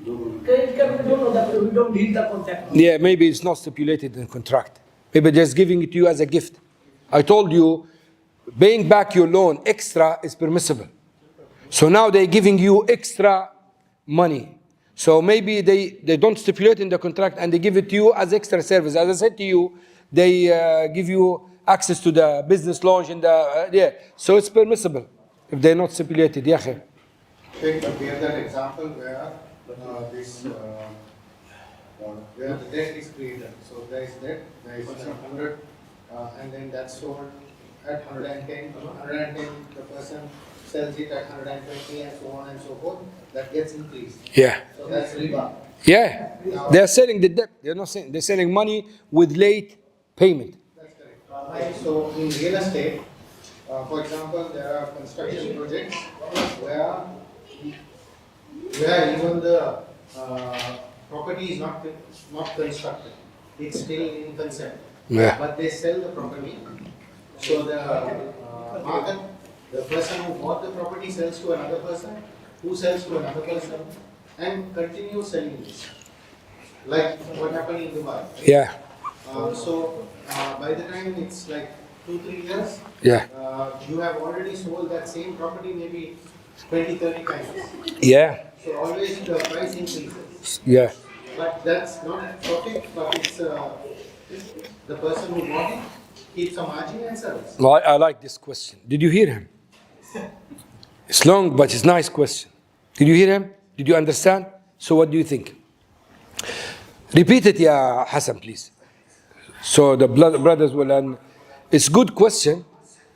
Credit card, we don't know that, we don't read the contract. Yeah, maybe it's not stipulated in the contract. Maybe just giving it to you as a gift. I told you, paying back your loan extra is permissible. So now they're giving you extra money. So maybe they don't stipulate in the contract and they give it to you as extra service. As I said to you, they give you access to the business lounge in the, yeah. So it's permissible if they're not stipulated. Yeah, khair. Sheikh, we have that example where where the debt is created. So there is debt, there is 100, and then that's sold at 110. 110, the person sells it at 120, and so on and so forth. That gets increased. Yeah. So that's riba. Yeah. They're selling the debt. They're not selling. They're selling money with late payment. That's correct. So in real estate, for example, there are construction projects where even the property is not constructed. It's still in concept. Yeah. But they sell the property. So the market, the person who bought the property sells to another person, who sells to another person, and continues selling this. Like what happened in Dubai. Yeah. So by the time it's like 2-3 years, Yeah. you have already sold that same property maybe 20-30 times. Yeah. So always the price increases. Yeah. But that's not profit, but it's the person who bought it keeps a margin and sells. Well, I like this question. Did you hear him? It's long, but it's a nice question. Did you hear him? Did you understand? So what do you think? Repeat it, Ya Hassan, please. So the brothers will, and it's good question.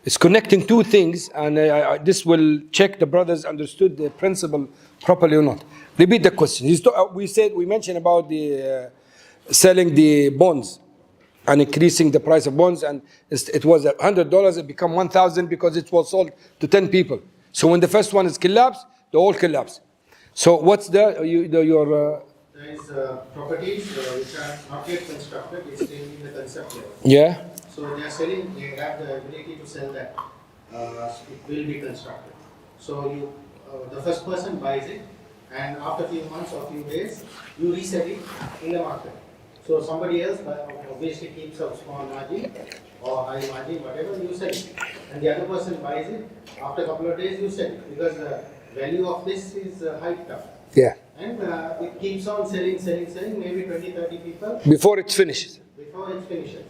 It's connecting two things, and this will check the brothers understood the principle properly or not. Repeat the question. We mentioned about the selling the bonds and increasing the price of bonds, and it was $100, it become 1,000 because it was sold to 10 people. So when the first one is collapsed, the whole collapse. So what's your There is properties which are not yet constructed, it's still in the concept level. yeah? So they are selling, they have the ability to sell that. It will be constructed. So the first person buys it, and after a few months or few days, you resell it in the market. So somebody else obviously keeps a small margin or high margin, whatever, you sell it. And the other person buys it, after a couple of days you sell it, because the value of this is hyped up. Yeah. And it keeps on selling, maybe 20-30 people. Before it finishes. Before it finishes.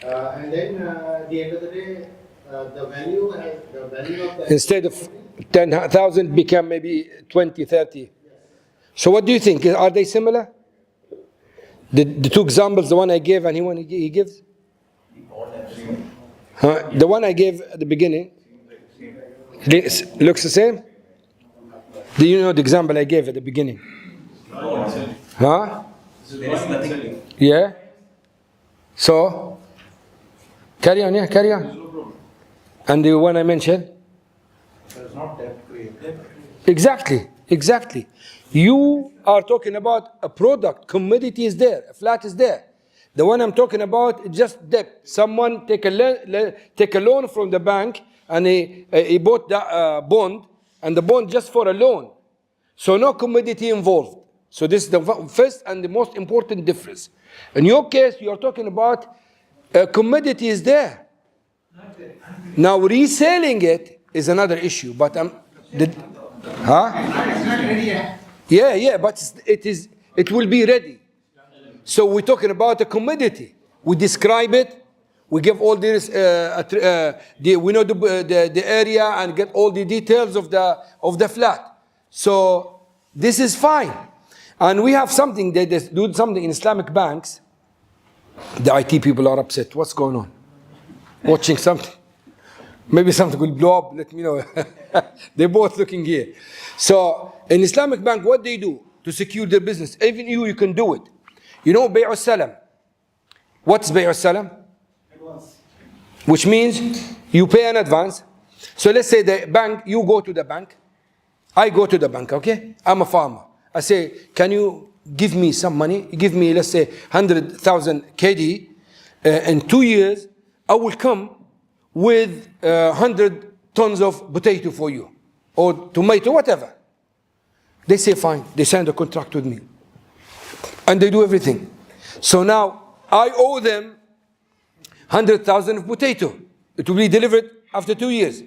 And then at the end of the day, the value of the... Instead of 10,000 become maybe 20, 30. So what do you think? Are they similar? The two examples, the one I gave and the one he gives? The one I gave at the beginning looks the same? Do you know the example I gave at the beginning? Huh? There is nothing. Yeah? So? Carry on, yeah, carry on. And the one I mentioned? There's not debt created. Exactly. You are talking about a product, commodity is there, a flat is there. The one I'm talking about is just debt. Someone take a loan from the bank and he bought the bond, and the bond just for a loan. So no commodity involved. So this is the first and the most important difference. In your case, you are talking about a commodity is there. Now reselling it is another issue, but It's not ready yet. Yeah, but it will be ready. So we're talking about a commodity. We describe it. We give all this. We know the area and get all the details of the flat. So this is fine. And we have something. They do something in Islamic banks. The IT people are upset. What's going on? watching something. Maybe something will blow up, let me know. They're both looking here. So in Islamic bank, what they do to secure their business, even you can do it. You know Bay'u Salam. What's Bay'u Salam? Advance. Which means you pay an advance. So let's say the bank, you go to the bank. I go to the bank, okay? I'm a farmer. I say, can you give me some money? You give me, let's say, 100,000 KD. In 2 years, I will come with 100 tons of potato for you. Or tomato, whatever. They say, fine. They sign a contract with me. And they do everything. So now, I owe them 100,000 of potato. It will be delivered after 2 years.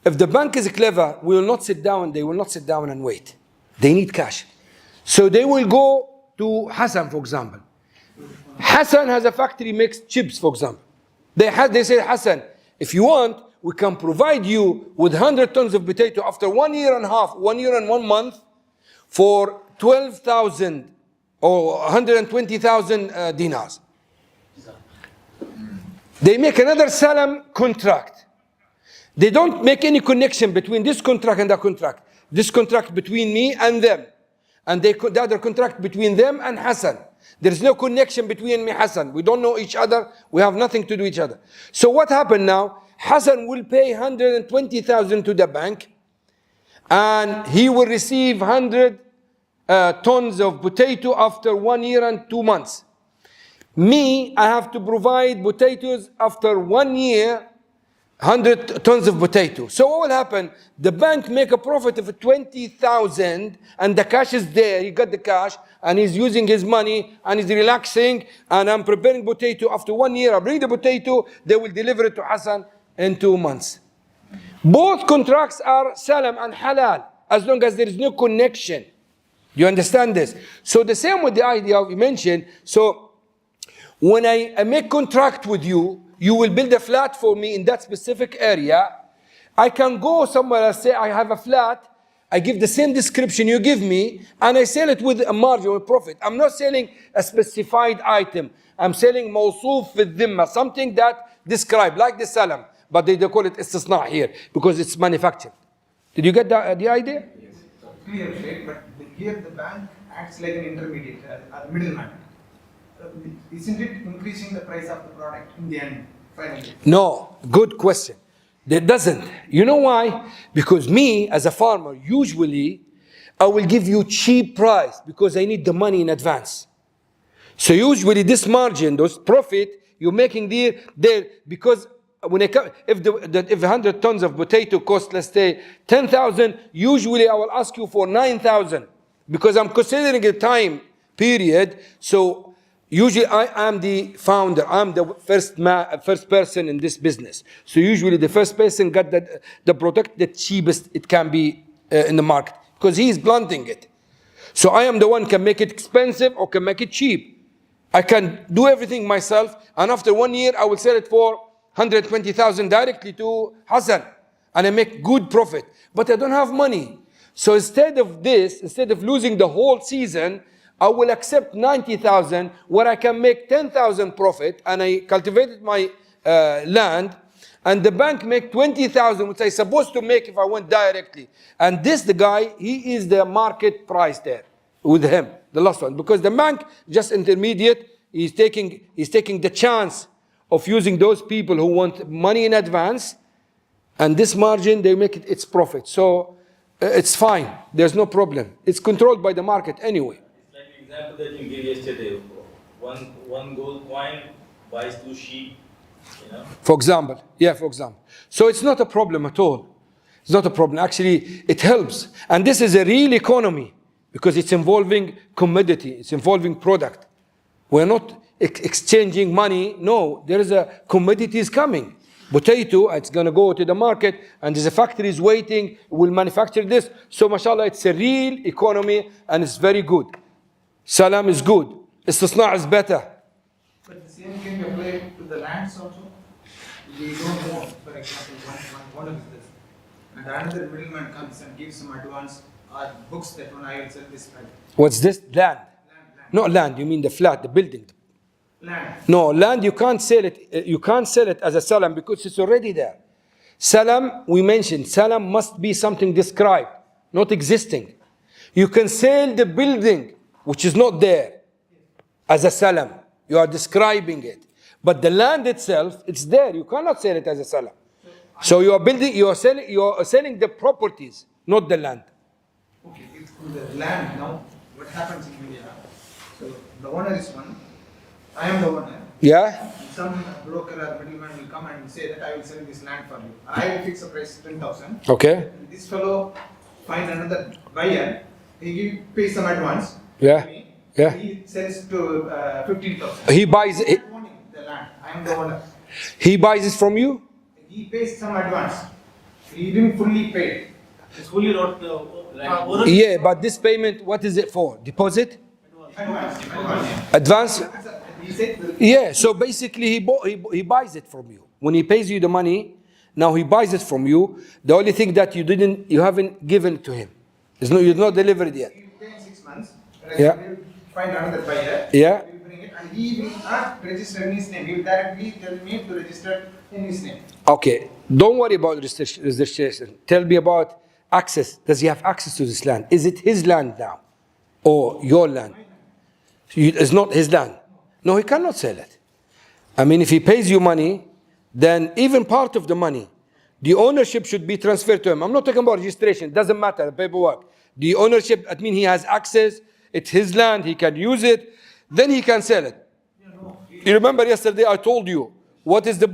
If the bank is clever, we will not sit down. They will not sit down and wait. They need cash. So they will go to Hassan, for example. Hassan has a factory, makes chips, for example. They say, Hassan, if you want, we can provide you with 100 tons of potato after 1 year and a half, 1 year and 1 month, for 12,000 or 120,000 dinars. They make another salam contract. They don't make any connection between this contract and that contract. This contract between me and them. And the other contract between them and Hassan. There is no connection between me and Hassan. We don't know each other. We have nothing to do with each other. So what happened now? Hassan will pay 120,000 to the bank. And he will receive 100 tons of potato after 1 year and 2 months. Me, I have to provide potatoes after 1 year, 100 tons of potato. So what will happen? The bank make a profit of 20,000 and the cash is there. He got the cash and he's using his money and he's relaxing, and I'm preparing potato. After 1 year, I bring the potato, they will deliver it to Hassan in 2 months. Both contracts are salam and halal as long as there is no connection. You understand this? So the same with the idea you mentioned. So when I make contract with you, you will build a flat for me in that specific area. I can go somewhere and say I have a flat. I give the same description you give me, and I sell it with a margin, with profit. I'm not selling a specified item. I'm selling mawsoof fi dhimma, something that described, like the salam. But they call it istisna here because it's manufactured. Did you get the idea? Yes. Clear, Sheikh, but here the bank acts like an intermediate, a middleman. Isn't it increasing the price of the product in the end, finally? No, good question. It doesn't. You know why? Because me, as a farmer, usually I will give you cheap price because I need the money in advance. So usually this margin, those profit you're making there because when if 100 tons of potato cost, let's say 10,000, usually I will ask you for 9,000 because I'm considering a time period. So usually I am the founder. I'm the first person in this business. So usually the first person got the product the cheapest it can be in the market because he is blunting it. So I am the one can make it expensive or can make it cheap. I can do everything myself, and after 1 year I will sell it for 120,000 directly to Hassan, and I make good profit. But I don't have money. So instead of losing the whole season, I will accept 90,000 where I can make 10,000 profit, and I cultivated my land, and the bank make 20,000, which I supposed to make if I went directly. And the guy, he is the market price there with him, the last one, because the bank just intermediate. He's taking the chance of using those people who want money in advance, and this margin they make it its profit. So it's fine. There's no problem. It's controlled by the market anyway. Example that you gave yesterday, one gold coin buys 2 sheep, you know? For example. So it's not a problem at all. It's not a problem. Actually, it helps. And this is a real economy because it's involving commodity. It's involving product. We're not exchanging money. No, there is a commodities coming. Potato, it's going to go to the market, and there's a factory is waiting, will manufacture this. So mashallah, it's a real economy and it's very good. Salam is good. Istisna is better. But the same can be applied to the lands also. We don't know, for example, one of this, and another middleman comes and gives some advance or books that when I will sell this price. What's this? Land. No, land. You mean the flat, the building. land. No, land you can't sell it. You can't sell it as a salam because it's already there. Salam, we mentioned, salam must be something described, not existing. You can sell the building, which is not there, as a salam. You are describing it. But the land itself, it's there. You cannot sell it as a salam. So you are selling the properties, not the land. Okay, if the land now, what happens in India? So the owner is one, I am the owner. Yeah? Some broker or middleman will come and say that I will sell this land for you. I will fix a price 10,000. Okay. And this fellow find another buyer, pays some advance. Yeah. To me, Yeah. He sells to 15,000. He buys I it. am owning the land. I am the owner. He buys it from you? He pays some advance. He didn't fully pay. It's fully not, Yeah, but this payment, what is it for? Deposit? Advance. Advance? He said, Yeah, so basically he buys it from you. When he pays you the money, now he buys it from you. The only thing that you haven't given to him. You've not delivered yet. he will pay in 6 months. Yeah. He will find another buyer. Yeah. He will bring it and he will not register in his name. He will directly tell me to register in his name. Okay, don't worry about registration. Tell me about access. Does he have access to this land? Is it his land now? Or your land? It's not his land. No, he cannot sell it. I mean, if he pays you money, then even part of the money, the ownership should be transferred to him. I'm not talking about registration. It doesn't matter, the paperwork. The ownership, I mean, he has access. It's his land. He can use it. Then he can sell it. You remember yesterday I told you, what is the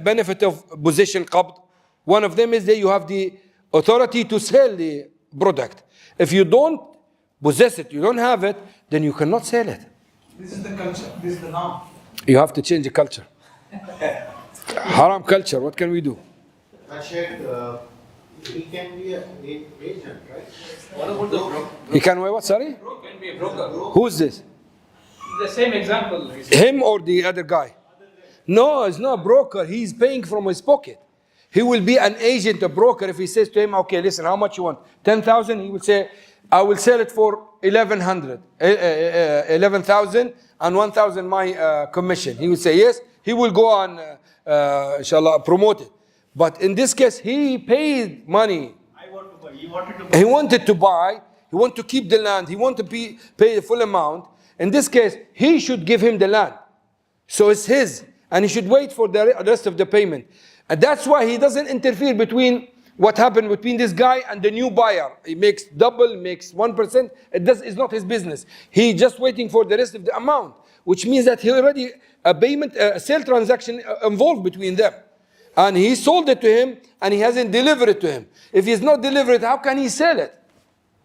benefit of possession qabd? One of them is that you have the authority to sell the product. If you don't possess it, you don't have it, then you cannot sell it. This is the culture. This is the norm. You have to change the culture. Haram culture, what can we do? Sheikh, he can be an agent, right? what about the broker? He can wear what, sorry? Can be a broker. Who's this? The same example. Him or the other guy? No, it's not a broker. He's paying from his pocket. He will be an agent, a broker. If he says to him, okay, listen, how much you want? 10,000? He will say, I will sell it for 11,000 and 1,000 my commission. He will say yes. He will go on, inshallah, promote it. But in this case, he paid money. I want to buy. He wanted to buy. He wanted to buy. He wanted to keep the land. He wanted to pay the full amount. In this case, he should give him the land. So it's his. And he should wait for the rest of the payment. And that's why he doesn't interfere between what happened between this guy and the new buyer. He makes double, makes 1%. It's not his business. He's just waiting for the rest of the amount, which means that he already a sale transaction involved between them. And he sold it to him and he hasn't delivered it to him. If he's not delivered it, how can he sell it?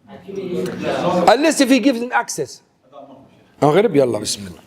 Unless if he gives him access. يلا بسم الله.